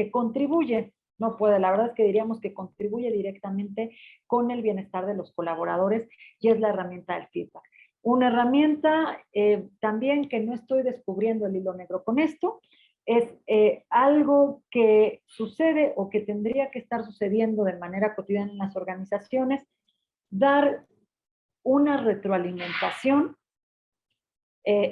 contribuye, no puede, la verdad es que diríamos que contribuye directamente con el bienestar de los colaboradores, y es la herramienta del feedback. Una herramienta también que no estoy descubriendo el hilo negro con esto, es algo que sucede o que tendría que estar sucediendo de manera cotidiana en las organizaciones, dar una retroalimentación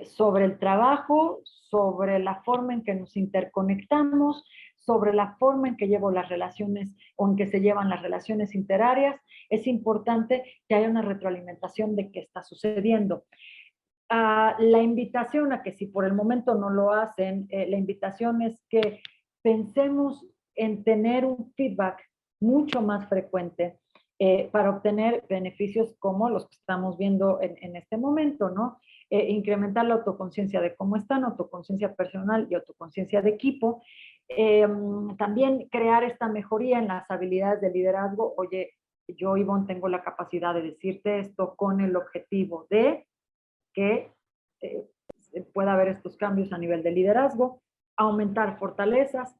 sobre el trabajo, sobre la forma en que nos interconectamos, sobre la forma en que llevo las relaciones o en que se llevan las relaciones interáreas. Es importante que haya una retroalimentación de qué está sucediendo. La invitación a que si por el momento no lo hacen, la invitación es que pensemos en tener un feedback mucho más frecuente para obtener beneficios como los que estamos viendo en este momento, ¿no? Incrementar la autoconciencia de cómo están, autoconciencia personal y autoconciencia de equipo. También crear esta mejoría en las habilidades de liderazgo. Oye, yo, Ivonne, tengo la capacidad de decirte esto con el objetivo de que pueda haber estos cambios a nivel de liderazgo, aumentar fortalezas,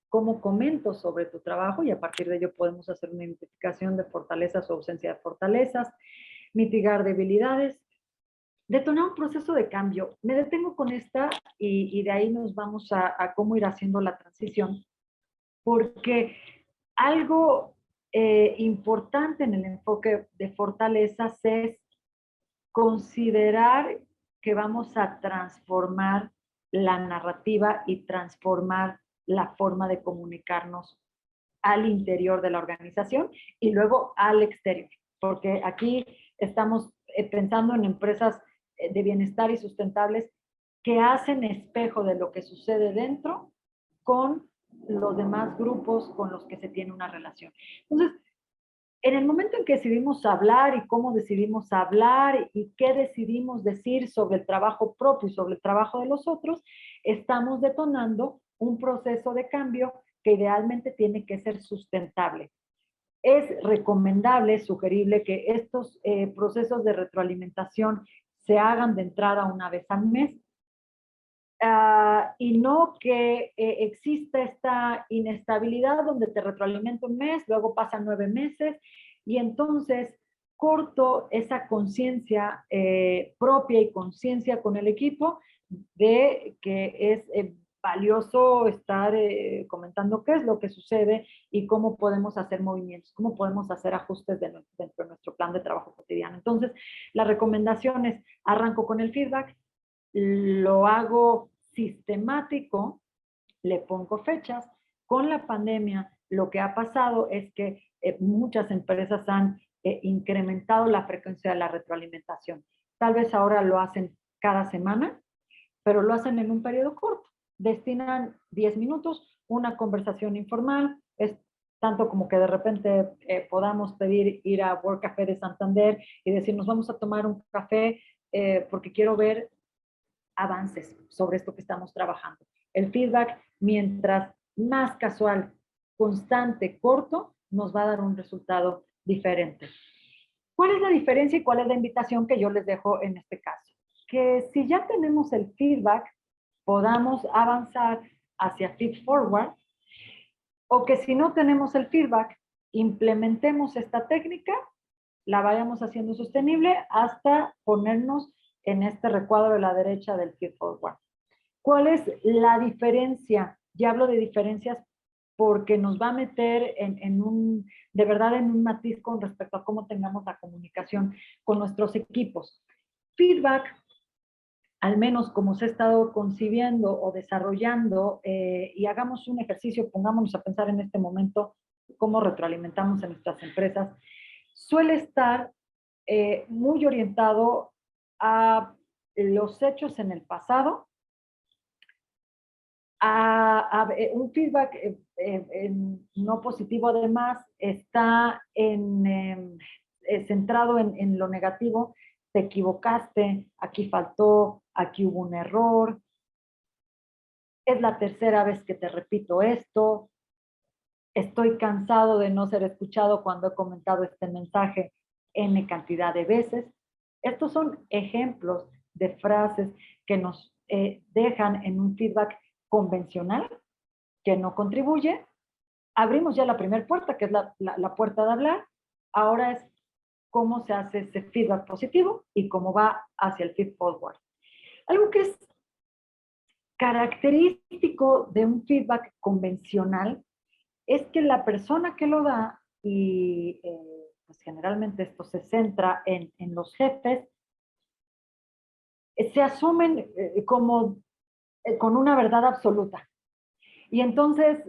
cómo comento sobre tu trabajo y a partir de ello podemos hacer una identificación de fortalezas o ausencia de fortalezas, mitigar debilidades, detonar un proceso de cambio. Me detengo con esta y de ahí nos vamos a cómo ir haciendo la transición, porque algo importante en el enfoque de fortalezas es considerar que vamos a transformar la narrativa y transformar la forma de comunicarnos al interior de la organización y luego al exterior, porque aquí estamos pensando en empresas de bienestar y sustentables que hacen espejo de lo que sucede dentro con los demás grupos con los que se tiene una relación. Entonces, en el momento en que decidimos hablar y cómo decidimos hablar y qué decidimos decir sobre el trabajo propio y sobre el trabajo de los otros, estamos detonando un proceso de cambio que idealmente tiene que ser sustentable. Es recomendable, sugerible que estos procesos de retroalimentación se hagan de entrada una vez al mes, y no que exista esta inestabilidad donde te retroalimento un mes, luego pasan 9 meses y entonces corto esa conciencia propia y conciencia con el equipo de que es valioso estar comentando qué es lo que sucede y cómo podemos hacer movimientos, cómo podemos hacer ajustes dentro de nuestro plan de trabajo cotidiano. Entonces, la recomendación es, arranco con el feedback, lo hago sistemático, le pongo fechas. Con la pandemia, lo que ha pasado es que muchas empresas han incrementado la frecuencia de la retroalimentación. Tal vez ahora lo hacen cada semana, pero lo hacen en un periodo corto. Destinan 10 minutos, una conversación informal, es tanto como que de repente podamos pedir ir a World Café de Santander y decir, nos vamos a tomar un café porque quiero ver avances sobre esto que estamos trabajando. El feedback, mientras más casual, constante, corto, nos va a dar un resultado diferente. ¿Cuál es la diferencia y cuál es la invitación que yo les dejo en este caso? Que si ya tenemos el feedback, podamos avanzar hacia feed forward, o que si no tenemos el feedback, implementemos esta técnica, la vayamos haciendo sostenible hasta ponernos en este recuadro de la derecha del feed forward. ¿Cuál es la diferencia? Ya hablo de diferencias porque nos va a meter de verdad en un matiz con respecto a cómo tengamos la comunicación con nuestros equipos. Feedback, al menos como se ha estado concibiendo o desarrollando, y hagamos un ejercicio, pongámonos a pensar en este momento cómo retroalimentamos en nuestras empresas, suele estar muy orientado a los hechos en el pasado, un feedback no positivo además está centrado en lo negativo. Te equivocaste, aquí faltó, aquí hubo un error, es la tercera vez que te repito esto, estoy cansado de no ser escuchado cuando he comentado este mensaje N cantidad de veces. Estos son ejemplos de frases que nos dejan en un feedback convencional que no contribuye. Abrimos ya la primera puerta, que es la puerta de hablar. Ahora es cómo se hace ese feedback positivo y cómo va hacia el feed forward. Algo que es característico de un feedback convencional es que la persona que lo da, y pues generalmente esto se centra en los jefes, se asumen como con una verdad absoluta. Y entonces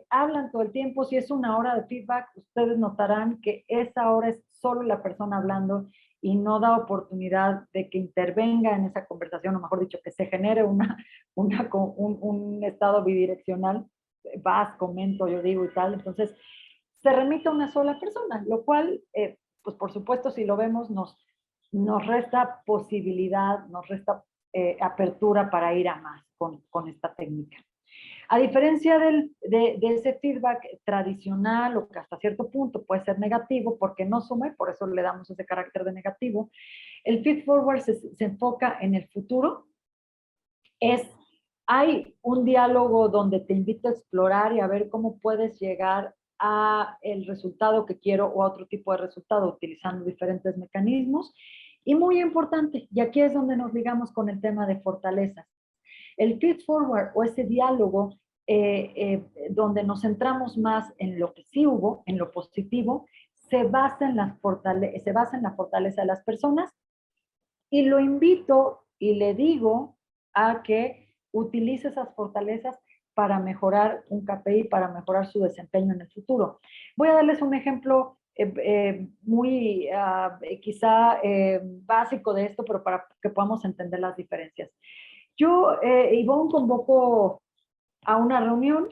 hablan todo el tiempo. Si es una hora de feedback, ustedes notarán que esa hora es solo la persona hablando y no da oportunidad de que intervenga en esa conversación, o mejor dicho, que se genere un estado bidireccional. Vas, comento, yo digo y tal. Entonces, se remite a una sola persona, lo cual, pues por supuesto, si lo vemos, nos resta posibilidad, nos resta apertura para ir a más con esta técnica. A diferencia de ese feedback tradicional o que hasta cierto punto puede ser negativo porque no suma, por eso le damos ese carácter de negativo, el feed forward se enfoca en el futuro. Hay un diálogo donde te invito a explorar y a ver cómo puedes llegar a el resultado que quiero o a otro tipo de resultado utilizando diferentes mecanismos. Y muy importante, y aquí es donde nos ligamos con el tema de fortalezas. El feed forward o ese diálogo donde nos centramos más en lo que sí hubo, en lo positivo, se basa en la fortaleza de las personas, y lo invito y le digo a que utilice esas fortalezas para mejorar un KPI, para mejorar su desempeño en el futuro. Voy a darles un ejemplo muy quizá básico de esto, pero para que podamos entender las diferencias. Yo, Ivonne, convoco a una reunión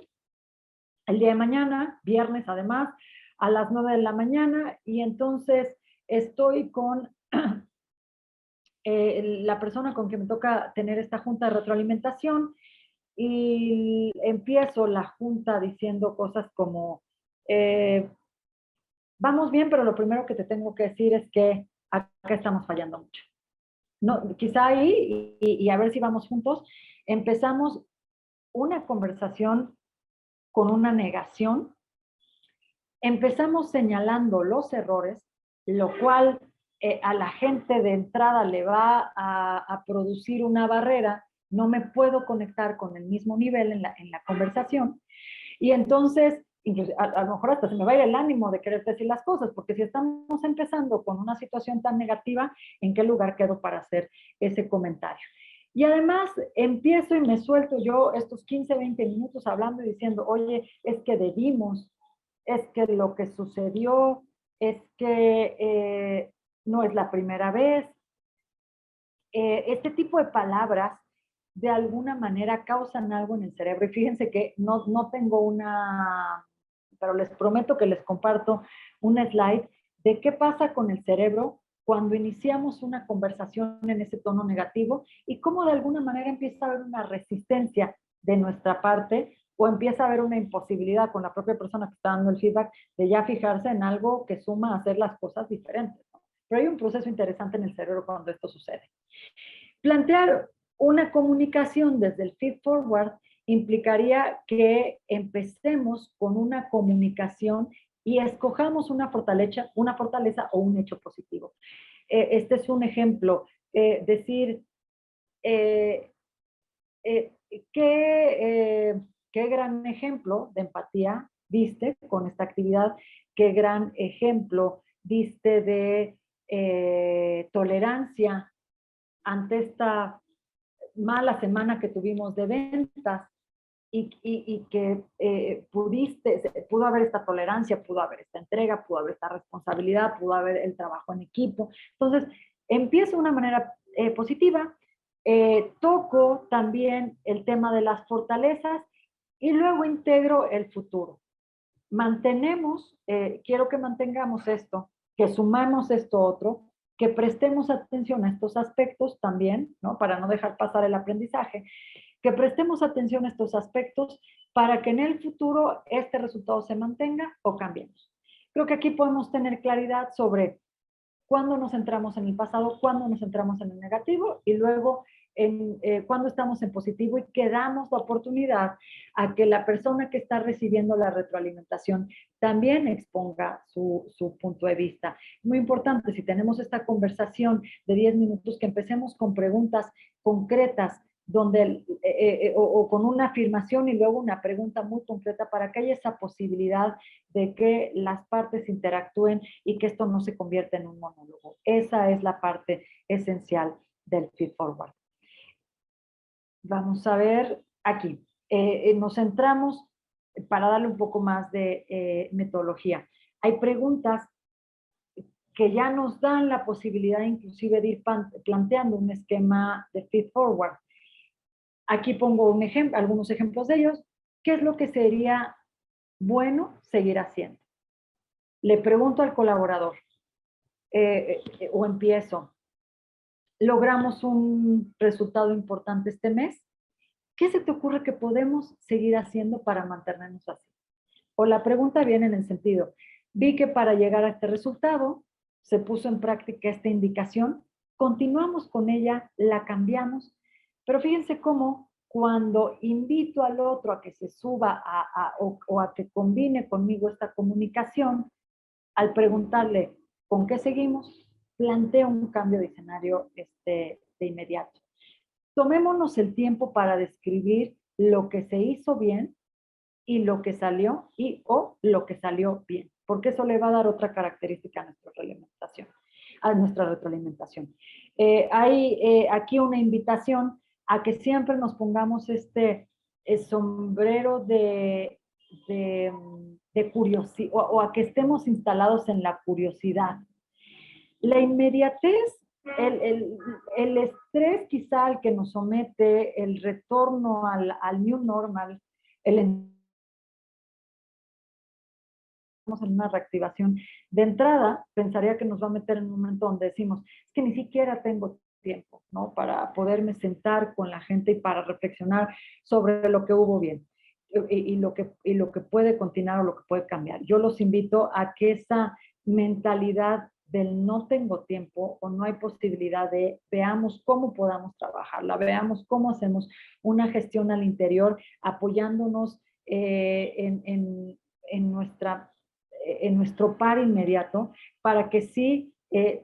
el día de mañana, viernes además, a las 9 de la mañana, y entonces estoy con la persona con quien me toca tener esta junta de retroalimentación, y empiezo la junta diciendo cosas como, vamos bien, pero lo primero que te tengo que decir es que acá estamos fallando mucho. No, quizá ahí, y a ver si vamos juntos, empezamos una conversación con una negación, empezamos señalando los errores, lo cual a la gente de entrada le va a producir una barrera. No me puedo conectar con el mismo nivel en la conversación, y entonces incluso, a lo mejor hasta se me va a ir el ánimo de querer decir las cosas, porque si estamos empezando con una situación tan negativa, ¿en qué lugar quedo para hacer ese comentario? Y además empiezo y me suelto yo estos 15, 20 minutos hablando y diciendo, oye, es que debimos, es que lo que sucedió, es que no es la primera vez. Este tipo de palabras de alguna manera causan algo en el cerebro. Y fíjense que no tengo una, pero les prometo que les comparto un slide de qué pasa con el cerebro cuando iniciamos una conversación en ese tono negativo, y cómo de alguna manera empieza a haber una resistencia de nuestra parte, o empieza a haber una imposibilidad con la propia persona que está dando el feedback de ya fijarse en algo que suma a hacer las cosas diferentes, ¿no? Pero hay un proceso interesante en el cerebro cuando esto sucede. Plantear una comunicación desde el feed forward implicaría que empecemos con una comunicación y escojamos una fortaleza o un hecho positivo. Este es un ejemplo. Decir, eh, eh, ¿qué, qué gran ejemplo de empatía diste con esta actividad? ¿Qué gran ejemplo diste de tolerancia ante esta mala semana que tuvimos de ventas? Y que pudo haber esta tolerancia, pudo haber esta entrega, pudo haber esta responsabilidad, pudo haber el trabajo en equipo. Entonces, empiezo de una manera positiva, toco también el tema de las fortalezas, y luego integro el futuro. Quiero que mantengamos esto, que sumamos esto otro, que prestemos atención a estos aspectos también, ¿no? Para no dejar pasar el aprendizaje, que prestemos atención a estos aspectos para que en el futuro este resultado se mantenga o cambiemos. Creo que aquí podemos tener claridad sobre cuándo nos centramos en el pasado, cuándo nos centramos en el negativo, y luego cuándo estamos en positivo, y que damos la oportunidad a que la persona que está recibiendo la retroalimentación también exponga su punto de vista. Muy importante, si tenemos esta conversación de 10 minutos, que empecemos con preguntas concretas donde, o con una afirmación y luego una pregunta muy concreta para que haya esa posibilidad de que las partes interactúen y que esto no se convierta en un monólogo. Esa es la parte esencial del feed forward. Vamos a ver aquí. Nos centramos para darle un poco más de metodología. Hay preguntas que ya nos dan la posibilidad inclusive de ir planteando un esquema de feed forward. Aquí pongo un ejemplo, algunos ejemplos de ellos. ¿Qué es lo que sería bueno seguir haciendo? Le pregunto al colaborador, o empiezo. ¿Logramos un resultado importante este mes? ¿Qué se te ocurre que podemos seguir haciendo para mantenernos así? O la pregunta viene en el sentido, vi que para llegar a este resultado se puso en práctica esta indicación, continuamos con ella, la cambiamos, pero fíjense cómo cuando invito al otro a que se suba o a que combine conmigo esta comunicación, al preguntarle con qué seguimos, planteo un cambio de escenario de inmediato. Tomémonos el tiempo para describir lo que se hizo bien y lo que salió o lo que salió bien, porque eso le va a dar otra característica a nuestra retroalimentación. Hay aquí una invitación a que siempre nos pongamos este sombrero de curiosidad o a que estemos instalados en la curiosidad. La inmediatez, el estrés quizá al que nos somete, el retorno al new normal, en una reactivación. De entrada, pensaría que nos va a meter en un momento donde decimos, es que ni siquiera tengo tiempo, ¿no? Para poderme sentar con la gente y para reflexionar sobre lo que hubo bien y lo que puede continuar o lo que puede cambiar. Yo los invito a que esa mentalidad del no tengo tiempo o no hay posibilidad de veamos cómo podamos trabajarla, veamos cómo hacemos una gestión al interior apoyándonos en nuestro par inmediato para que sí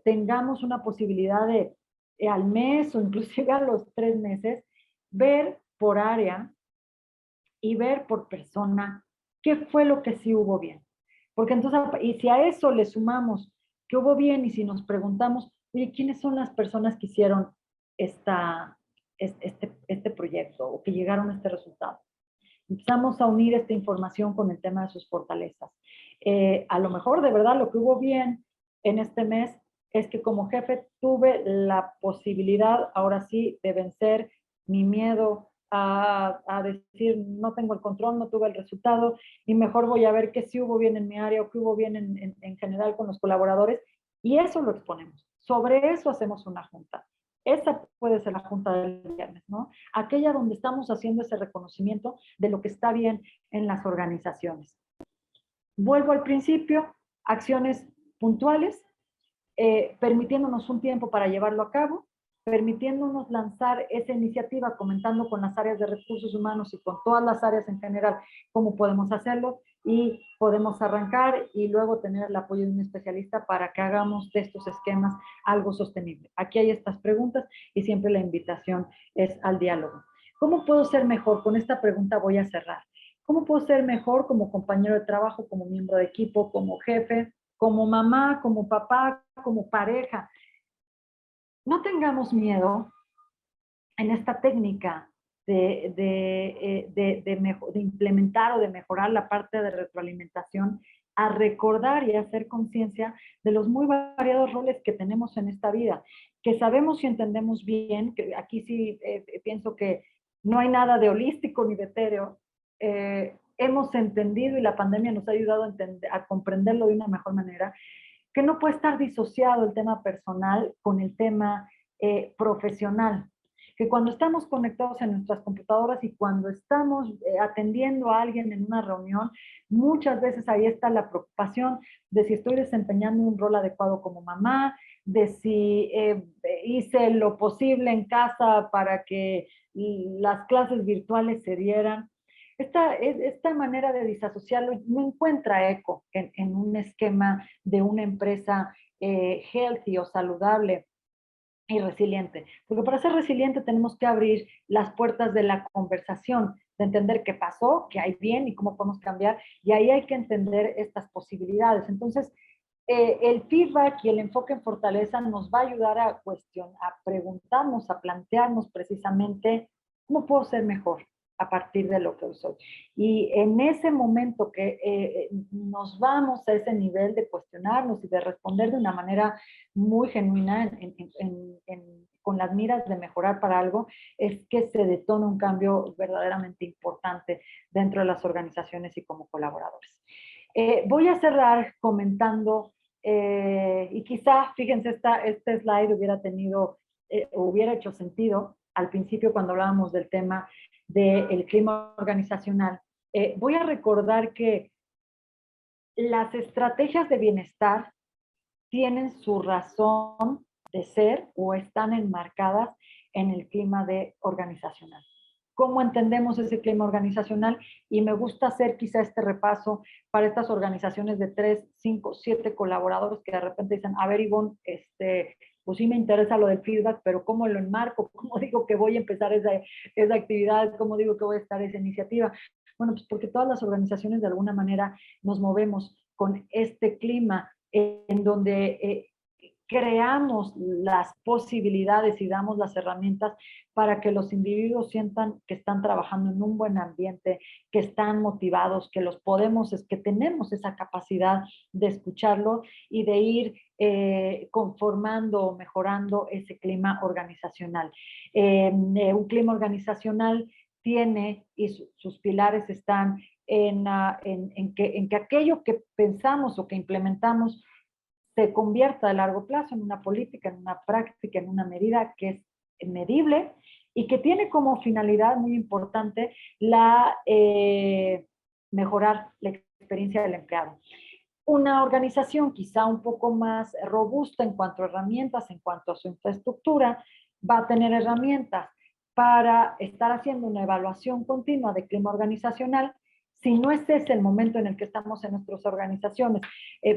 tengamos una posibilidad de al mes o inclusive a los 3 meses ver por área y ver por persona qué fue lo que sí hubo bien. Porque entonces, y si a eso le sumamos que hubo bien y si nos preguntamos, oye, ¿quiénes son las personas que hicieron este proyecto o que llegaron a este resultado? Empezamos a unir esta información con el tema de sus fortalezas. A lo mejor de verdad lo que hubo bien en este mes es que como jefe tuve la posibilidad ahora sí de vencer mi miedo a decir no tengo el control, no tuve el resultado y mejor voy a ver qué sí hubo bien en mi área o qué hubo bien en general con los colaboradores y eso lo exponemos. Sobre eso hacemos una junta. Esa puede ser la junta del viernes, ¿no? Aquella donde estamos haciendo ese reconocimiento de lo que está bien en las organizaciones. Vuelvo al principio, acciones puntuales, permitiéndonos un tiempo para llevarlo a cabo, permitiéndonos lanzar esa iniciativa, comentando con las áreas de recursos humanos y con todas las áreas en general cómo podemos hacerlo y podemos arrancar y luego tener el apoyo de un especialista para que hagamos de estos esquemas algo sostenible. Aquí hay estas preguntas y siempre la invitación es al diálogo. ¿Cómo puedo ser mejor? Con esta pregunta voy a cerrar. ¿Cómo puedo ser mejor como compañero de trabajo, como miembro de equipo, como jefe, como mamá, como papá, como pareja? No tengamos miedo en esta técnica de implementar o de mejorar la parte de retroalimentación, a recordar y a hacer conciencia de los muy variados roles que tenemos en esta vida, que sabemos y entendemos bien, que aquí sí pienso que no hay nada de holístico ni de etéreo, hemos entendido y la pandemia nos ha ayudado a comprenderlo de una mejor manera, que no puede estar disociado el tema personal con el tema profesional. Que cuando estamos conectados en nuestras computadoras y cuando estamos atendiendo a alguien en una reunión, muchas veces ahí está la preocupación de si estoy desempeñando un rol adecuado como mamá, de si hice lo posible en casa para que las clases virtuales se dieran. Esta manera de disasociarlo no encuentra eco en un esquema de una empresa healthy o saludable. y resiliente. Porque para ser resiliente tenemos que abrir las puertas de la conversación, de entender qué pasó, qué hay bien y cómo podemos cambiar. Y ahí hay que entender estas posibilidades. Entonces, el feedback y el enfoque en fortaleza nos va a ayudar a cuestionar, a preguntarnos, a plantearnos precisamente cómo puedo ser mejor a partir de lo que soy. Y en ese momento que nos vamos a ese nivel de cuestionarnos y de responder de una manera muy genuina con las miras de mejorar para algo, es que se detona un cambio verdaderamente importante dentro de las organizaciones y como colaboradores. Voy a cerrar comentando, y quizá, fíjense, este slide hubiera hecho sentido al principio cuando hablábamos del tema del clima organizacional. Voy a recordar que las estrategias de bienestar tienen su razón de ser o están enmarcadas en el clima organizacional. ¿Cómo entendemos ese clima organizacional? Y me gusta hacer quizá este repaso para estas organizaciones de 3, 5, 7 colaboradores que de repente dicen, a ver, Ivonne, pues sí me interesa lo del feedback, pero ¿cómo lo enmarco? ¿Cómo digo que voy a empezar esa actividad? ¿Cómo digo que voy a estar esa iniciativa? Bueno, pues porque todas las organizaciones de alguna manera nos movemos con este clima en donde creamos las posibilidades y damos las herramientas para que los individuos sientan que están trabajando en un buen ambiente, que están motivados, que los podemos, es que tenemos esa capacidad de escucharlo y de ir conformando o mejorando ese clima organizacional. Un clima organizacional tiene, y sus pilares están en que aquello que pensamos o que implementamos se convierta a largo plazo en una política, en una práctica, en una medida que es medible y que tiene como finalidad muy importante mejorar la experiencia del empleado. Una organización quizá un poco más robusta en cuanto a herramientas, en cuanto a su infraestructura, va a tener herramientas para estar haciendo una evaluación continua de clima organizacional. Si no es ese el momento en el que estamos en nuestras organizaciones,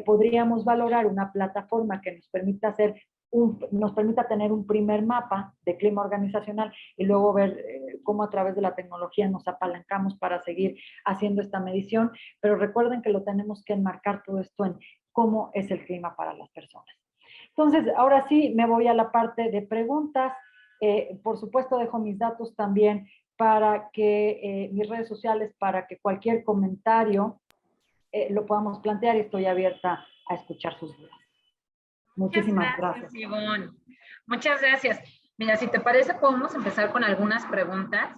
podríamos valorar una plataforma que nos permita tener un primer mapa de clima organizacional y luego ver cómo a través de la tecnología nos apalancamos para seguir haciendo esta medición. Pero recuerden que lo tenemos que enmarcar todo esto en cómo es el clima para las personas. Entonces, ahora sí, me voy a la parte de preguntas. Por supuesto, dejo mis datos también para que mis redes sociales, para que cualquier comentario lo podamos plantear y estoy abierta a escuchar sus dudas. Muchísimas gracias. Ivonne. Muchas gracias. Mira, si te parece, podemos empezar con algunas preguntas.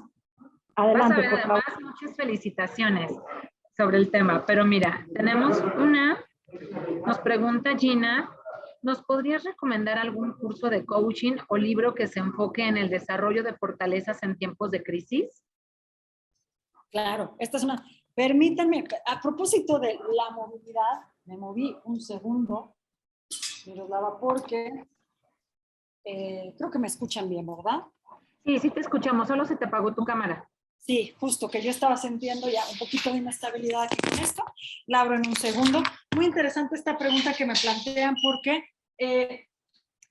Adelante, vas a ver, por favor. además, muchas felicitaciones sobre el tema. Pero mira, tenemos nos pregunta Gina, ¿nos podrías recomendar algún curso de coaching o libro que se enfoque en el desarrollo de fortalezas en tiempos de crisis? Claro, esta es una... Permítanme, a propósito de la movilidad, me moví un segundo, Miroslava, porque creo que me escuchan bien, ¿verdad? Sí, sí te escuchamos, solo se te apagó tu cámara. Sí, justo que yo estaba sintiendo ya un poquito de inestabilidad aquí con esto. La abro en un segundo. Muy interesante esta pregunta que me plantean porque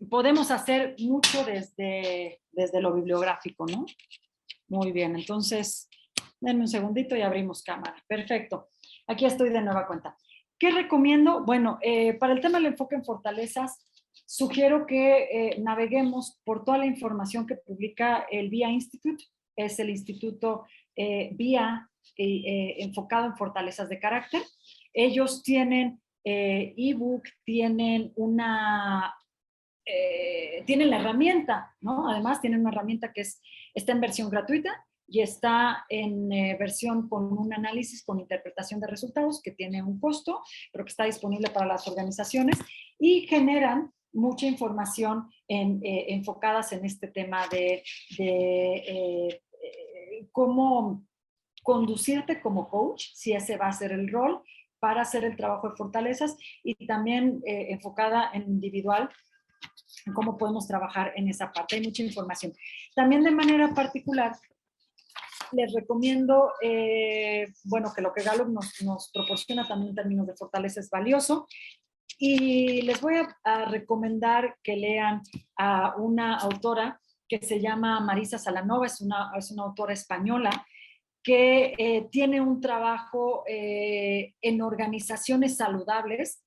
podemos hacer mucho desde lo bibliográfico, ¿no? Muy bien, entonces, denme un segundito y abrimos cámara. Perfecto. Aquí estoy de nueva cuenta. ¿Qué recomiendo? Bueno, para el tema del enfoque en fortalezas, sugiero que naveguemos por toda la información que publica el VIA Institute. Es el instituto VIA enfocado en fortalezas de carácter. Ellos tienen ebook, tienen tienen la herramienta, ¿no? Además, tienen una herramienta que está en versión gratuita y está en versión con un análisis con interpretación de resultados que tiene un costo, pero que está disponible para las organizaciones y generan mucha información enfocadas en este tema de cómo conducirte como coach, si ese va a ser el rol, para hacer el trabajo de fortalezas y también enfocada en individual, cómo podemos trabajar en esa parte. Hay mucha información. También de manera particular, les recomiendo, bueno, que lo que Gallup nos proporciona también en términos de fortaleza es valioso. Y les voy a recomendar que lean a una autora que se llama Marisa Salanova, es una autora española que tiene un trabajo en organizaciones saludables,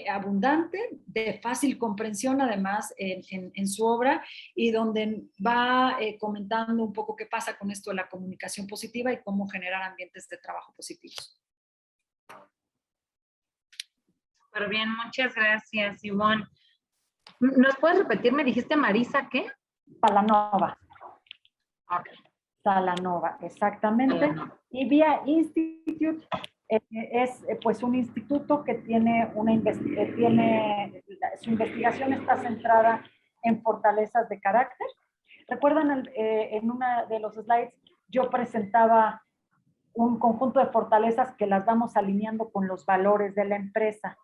abundante, de fácil comprensión además en su obra, y donde va comentando un poco qué pasa con esto de la comunicación positiva y cómo generar ambientes de trabajo positivos. Súper bien, muchas gracias, Ivonne. ¿Nos puedes repetir? ¿Me dijiste Marisa qué? Salanova. Ok. Salanova, exactamente. Salanova. Y Via Institute es pues un instituto que tiene su investigación está centrada en fortalezas de carácter. ¿Recuerdan en una de los slides yo presentaba un conjunto de fortalezas que las vamos alineando con los valores de la empresa?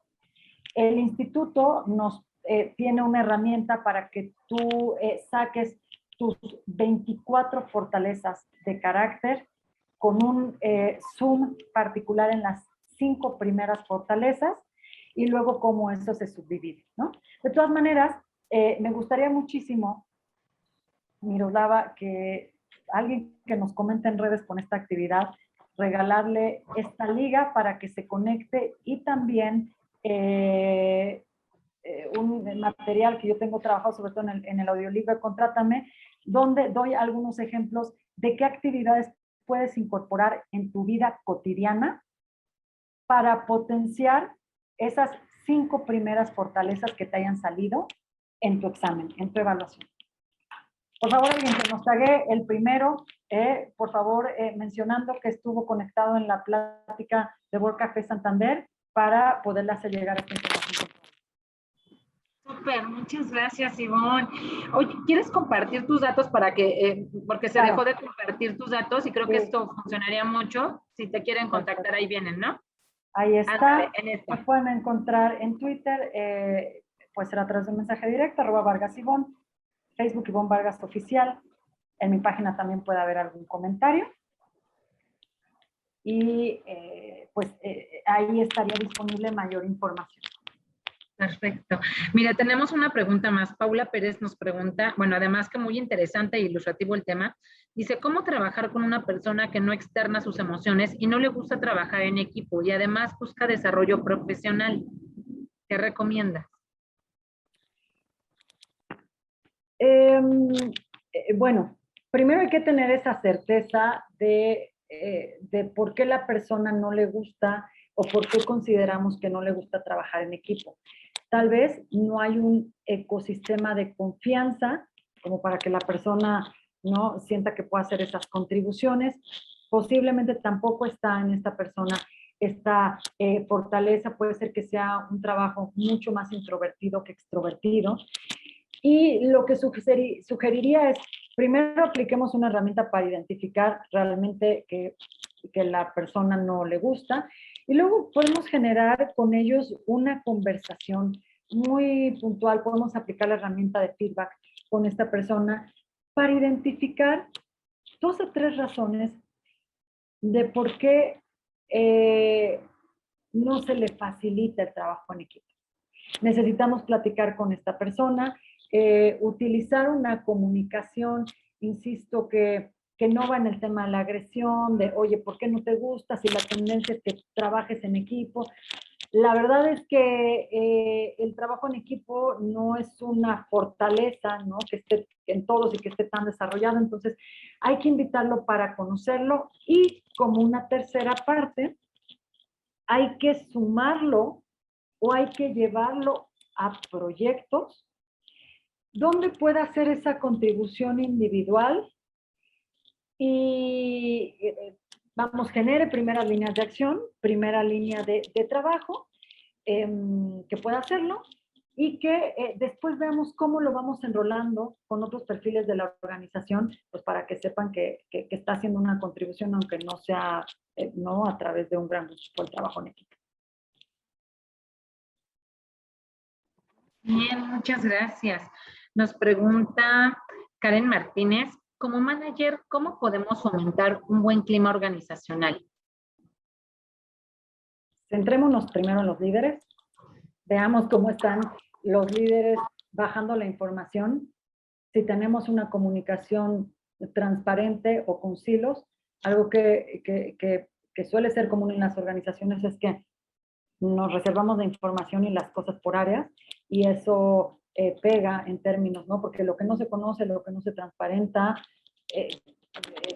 El instituto nos tiene una herramienta para que tú saques tus 24 fortalezas de carácter con un zoom particular en las 5 primeras fortalezas y luego cómo eso se subdivide, ¿no? De todas maneras, me gustaría muchísimo, Miroslava, que alguien que nos comente en redes con esta actividad, regalarle esta liga para que se conecte y también un material que yo tengo trabajado sobre todo en el audiolibro Contrátame, donde doy algunos ejemplos de qué actividades puedes incorporar en tu vida cotidiana para potenciar esas 5 primeras fortalezas que te hayan salido en tu examen, en tu evaluación. Por favor, alguien que nos tague el primero, por favor, mencionando que estuvo conectado en la plática de World Café Santander para poderle hacer llegar a esta información. Súper, muchas gracias, Ivonne. Oye, ¿quieres compartir tus datos para que, porque se dejó de compartir tus datos y creo que esto funcionaría mucho? Si te quieren contactar, ahí vienen, ¿no? Ahí está. Me pueden encontrar en Twitter, puede ser a través de un mensaje directo, @VargasIvonne, Facebook Ivonne Vargas Oficial. En mi página también puede haber algún comentario. Y ahí estaría disponible mayor información. Perfecto. Mira, tenemos una pregunta más. Paula Pérez nos pregunta, bueno, además que muy interesante e ilustrativo el tema, dice, ¿cómo trabajar con una persona que no externa sus emociones y no le gusta trabajar en equipo y además busca desarrollo profesional? ¿Qué recomiendas? Bueno, primero hay que tener esa certeza de por qué la persona no le gusta o por qué consideramos que no le gusta trabajar en equipo. Tal vez no hay un ecosistema de confianza como para que la persona no sienta que pueda hacer esas contribuciones. Posiblemente tampoco está en esta persona esta fortaleza, puede ser que sea un trabajo mucho más introvertido que extrovertido. Y lo que sugeriría es, primero apliquemos una herramienta para identificar realmente que la persona no le gusta y luego podemos generar con ellos una conversación muy puntual. Podemos aplicar la herramienta de feedback con esta persona para identificar 2 a 3 razones de por qué no se le facilita el trabajo en equipo. Necesitamos platicar con esta persona, utilizar una comunicación, insisto, que no va en el tema de la agresión, de, oye, ¿por qué no te gusta? Si la tendencia es que trabajes en equipo. La verdad es que el trabajo en equipo no es una fortaleza, ¿no? Que esté en todos y que esté tan desarrollado. Entonces, hay que invitarlo para conocerlo y como una tercera parte, hay que sumarlo o hay que llevarlo a proyectos donde pueda hacer esa contribución individual y genere primeras líneas de acción, primera línea de trabajo, que pueda hacerlo y que después veamos cómo lo vamos enrolando con otros perfiles de la organización, pues para que sepan que está haciendo una contribución, aunque no sea no a través de un gran grupo de trabajo en equipo. Bien, muchas gracias. Nos pregunta Karen Martínez, como manager, ¿cómo podemos fomentar un buen clima organizacional? Centrémonos primero en los líderes. Veamos cómo están los líderes bajando la información. Si tenemos una comunicación transparente o con silos, algo que suele ser común en las organizaciones es que nos reservamos la información y las cosas por áreas, y eso pega en términos, ¿no? Porque lo que no se conoce, lo que no se transparenta,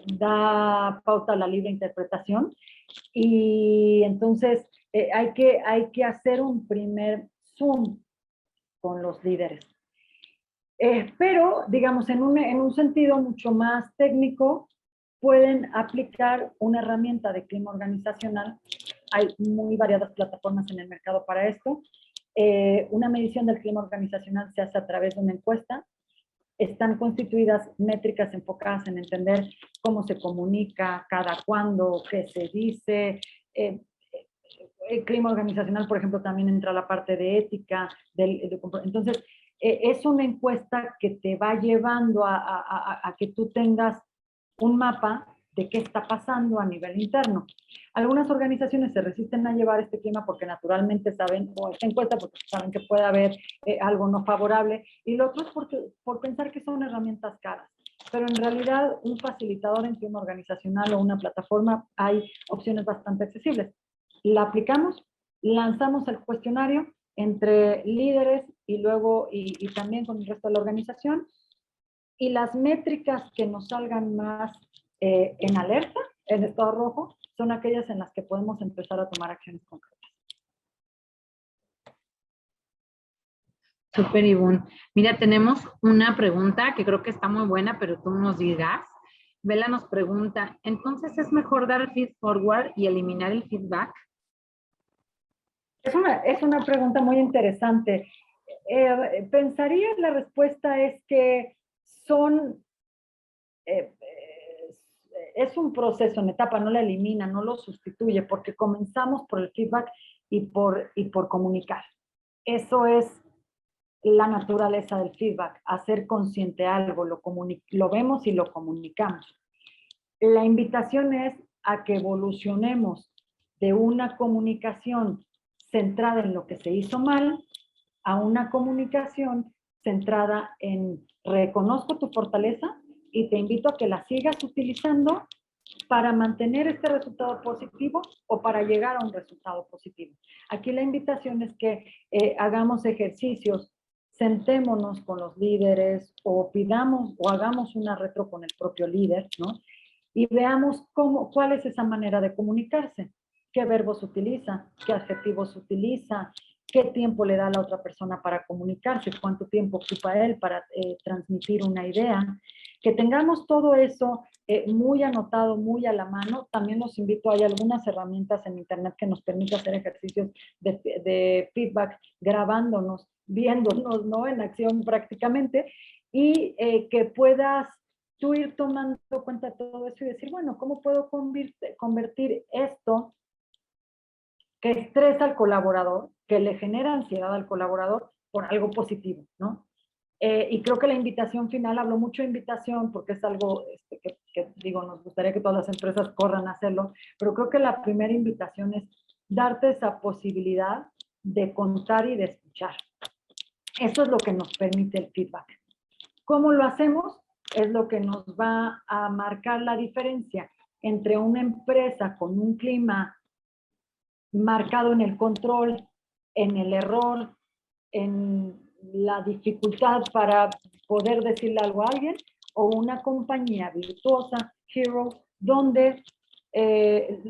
da pauta a la libre interpretación. Y entonces hay que hacer un primer zoom con los líderes. Pero, digamos, en un sentido mucho más técnico, pueden aplicar una herramienta de clima organizacional. Hay muy variadas plataformas en el mercado para esto. Una medición del clima organizacional se hace a través de una encuesta. Están constituidas métricas enfocadas en entender cómo se comunica, cada cuándo, qué se dice. El clima organizacional, por ejemplo, también entra la parte de ética. Entonces, es una encuesta que te va llevando a que tú tengas un mapa de qué está pasando a nivel interno. Algunas organizaciones se resisten a llevar este clima porque naturalmente saben, o esta encuesta porque saben que puede haber algo no favorable, y lo otro es por pensar que son herramientas caras. Pero en realidad un facilitador en clima organizacional o una plataforma, hay opciones bastante accesibles. La aplicamos, lanzamos el cuestionario entre líderes y luego y también con el resto de la organización, y las métricas que nos salgan más en alerta, en estado rojo, son aquellas en las que podemos empezar a tomar acciones concretas. Súper, Ivonne. Mira, tenemos una pregunta que creo que está muy buena, pero tú nos digas. Vela nos pregunta, ¿entonces es mejor dar el feed forward y eliminar el feedback? Es una pregunta muy interesante. Pensaría, la respuesta es que es un proceso en etapa, no la elimina, no lo sustituye, porque comenzamos por el feedback y por comunicar. Eso es la naturaleza del feedback, hacer consciente algo, lo vemos y lo comunicamos. La invitación es a que evolucionemos de una comunicación centrada en lo que se hizo mal a una comunicación centrada en reconozco tu fortaleza y te invito a que la sigas utilizando para mantener este resultado positivo o para llegar a un resultado positivo. Aquí la invitación es que hagamos ejercicios, sentémonos con los líderes o pidamos o hagamos una retro con el propio líder, ¿no? Y veamos cuál es esa manera de comunicarse, qué verbos utiliza, qué adjetivos utiliza, qué tiempo le da a la otra persona para comunicarse, cuánto tiempo ocupa él para transmitir una idea. Que tengamos todo eso muy anotado, muy a la mano. También los invito, hay algunas herramientas en internet que nos permiten hacer ejercicios de feedback, grabándonos, viéndonos, ¿no? En acción prácticamente, y que puedas tú ir tomando cuenta de todo eso y decir, bueno, ¿cómo puedo convertir esto que estresa al colaborador, que le genera ansiedad al colaborador, por algo positivo, ¿no? Y creo que la invitación final, hablo mucho de invitación porque es algo que digo, nos gustaría que todas las empresas corran a hacerlo, pero creo que la primera invitación es darte esa posibilidad de contar y de escuchar. Eso es lo que nos permite el feedback. ¿Cómo lo hacemos? Es lo que nos va a marcar la diferencia entre una empresa con un clima marcado en el control, en el error, en la dificultad para poder decirle algo a alguien, o una compañía virtuosa, hero, donde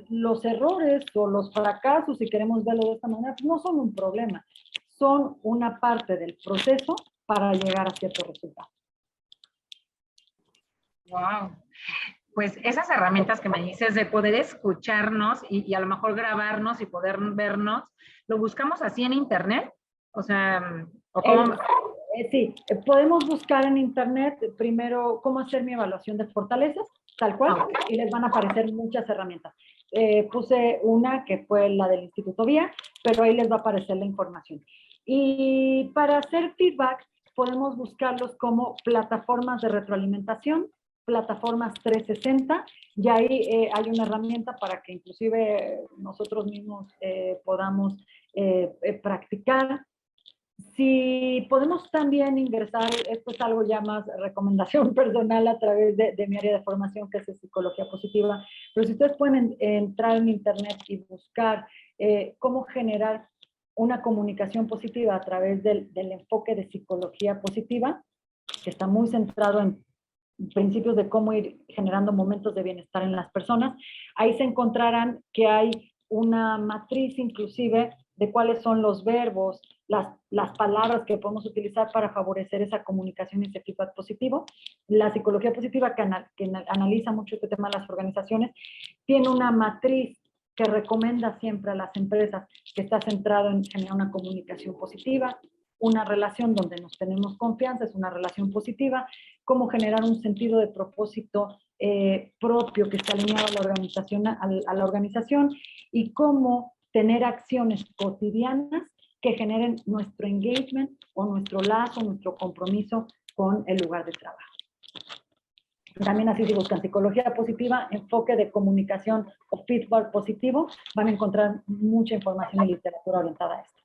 los errores o los fracasos, si queremos verlo de esta manera, no son un problema, son una parte del proceso para llegar a cierto resultado. Wow. Pues esas herramientas que me dices de poder escucharnos y a lo mejor grabarnos y poder vernos, ¿lo buscamos así en internet? O sea, ¿o cómo? Sí, podemos buscar en internet primero cómo hacer mi evaluación de fortalezas, tal cual, y les van a aparecer muchas herramientas. Puse una que fue la del Instituto VIA, pero ahí les va a aparecer la información. Y para hacer feedback, podemos buscarlos como plataformas de retroalimentación, plataformas 360, y ahí hay una herramienta para que inclusive nosotros mismos podamos practicar Si podemos también ingresar, esto es algo ya más recomendación personal a través de mi área de formación, que es de psicología positiva, pero si ustedes pueden entrar en internet y buscar cómo generar una comunicación positiva a través del enfoque de psicología positiva, que está muy centrado en principios de cómo ir generando momentos de bienestar en las personas, ahí se encontrarán que hay una matriz inclusive de cuáles son los verbos, las palabras que podemos utilizar para favorecer esa comunicación y ese feedback positivo. La psicología positiva, que analiza mucho este tema de las organizaciones, tiene una matriz que recomienda siempre a las empresas, que está centrado en generar una comunicación positiva, una relación donde nos tenemos confianza, es una relación positiva, cómo generar un sentido de propósito propio que esté alineado a la organización y cómo tener acciones cotidianas que generen nuestro engagement o nuestro lazo, nuestro compromiso con el lugar de trabajo. También así si buscan psicología positiva, enfoque de comunicación o feedback positivo, van a encontrar mucha información y literatura orientada a esto.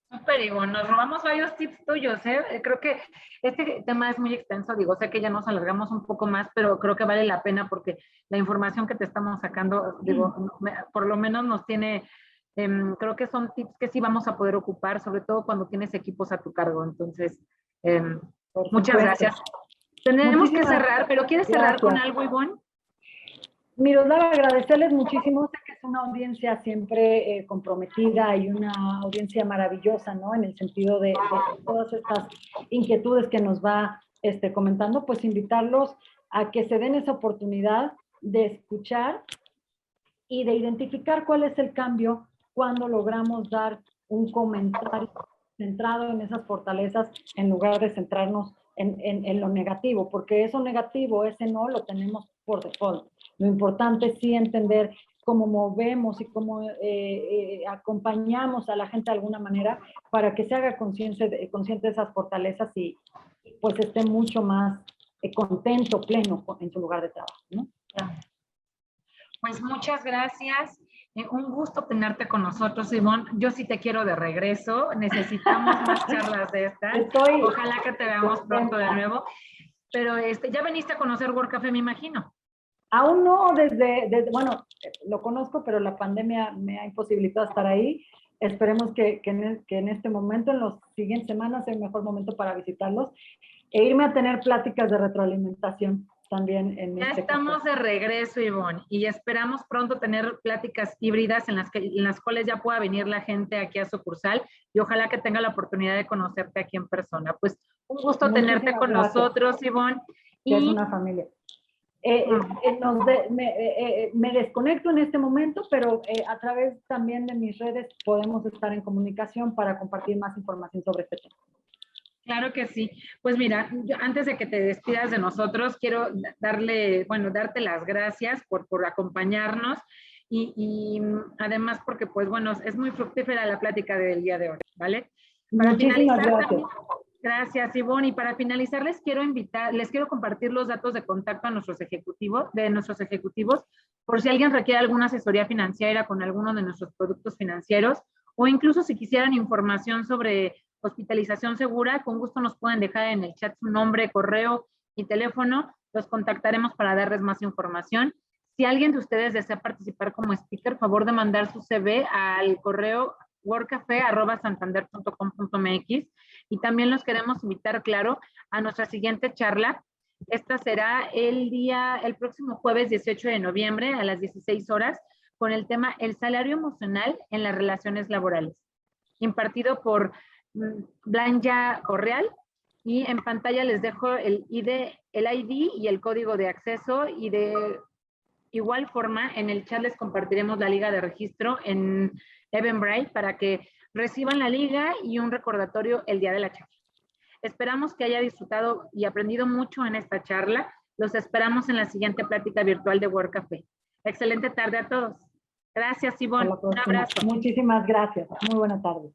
Súper, Ivonne, nos robamos varios tips tuyos, ¿eh? Creo que este tema es muy extenso, digo, sé que ya nos alargamos un poco más, pero creo que vale la pena porque la información que te estamos sacando, digo, por lo menos nos tiene, creo que son tips que sí vamos a poder ocupar, sobre todo cuando tienes equipos a tu cargo. Entonces, muchas gracias. Tenemos que cerrar, pero ¿quieres cerrar con algo, Ivonne? Miroslava, agradecerles muchísimo. Sé que es una audiencia siempre comprometida y una audiencia maravillosa, ¿no? En el sentido de todas estas inquietudes que nos va comentando, pues invitarlos a que se den esa oportunidad de escuchar y de identificar cuál es el cambio cuando logramos dar un comentario centrado en esas fortalezas en lugar de centrarnos en lo negativo, porque eso negativo, ese no lo tenemos por default. Lo importante es sí entender cómo movemos y cómo acompañamos a la gente de alguna manera para que se haga consciente de esas fortalezas y pues esté mucho más contento, pleno en su lugar de trabajo, ¿no? Pues muchas gracias. Un gusto tenerte con nosotros, Ivonne. Yo sí te quiero de regreso. Necesitamos más charlas de estas. Ojalá que te veamos pronto de nuevo. Pero ya veniste a conocer Work Café, me imagino. Aún no, bueno, lo conozco, pero la pandemia me ha imposibilitado estar ahí. Esperemos que en este momento, en las siguientes semanas, sea el mejor momento para visitarlos e irme a tener pláticas de retroalimentación también en ya estamos de regreso, Ivonne, y esperamos pronto tener pláticas híbridas en las cuales ya pueda venir la gente aquí a sucursal y ojalá que tenga la oportunidad de conocerte aquí en persona. Pues un gusto tenerte con nosotros, Ivonne. Es una familia. Me desconecto en este momento, pero a través también de mis redes podemos estar en comunicación para compartir más información sobre este tema. Claro que sí. Pues mira, antes de que te despidas de nosotros, quiero darte las gracias por acompañarnos y además porque, pues bueno, es muy fructífera la plática del día de hoy, ¿vale? Muchísimas gracias. También, gracias, Ivonne. Y para finalizar, les quiero compartir los datos de contacto de nuestros ejecutivos, por si alguien requiere alguna asesoría financiera con alguno de nuestros productos financieros, o incluso si quisieran información sobre hospitalización segura, con gusto nos pueden dejar en el chat su nombre, correo y teléfono. Los contactaremos para darles más información. Si alguien de ustedes desea participar como speaker, favor de mandar su CV al correo workcafe@santander.com.mx. Y también los queremos invitar, claro, a nuestra siguiente charla. Esta será el próximo jueves 18 de noviembre a las 16 horas con el tema El salario emocional en las relaciones laborales, impartido por Blanca Correal, y en pantalla les dejo el ID y el código de acceso, y de igual forma en el chat les compartiremos la liga de registro en Eventbrite para que reciban la liga y un recordatorio el día de la charla. Esperamos que haya disfrutado y aprendido mucho en esta charla. Los esperamos en la siguiente plática virtual de Work Café. Excelente tarde a todos. Gracias, Ivonne. Un abrazo. Muchísimas gracias. Muy buena tarde.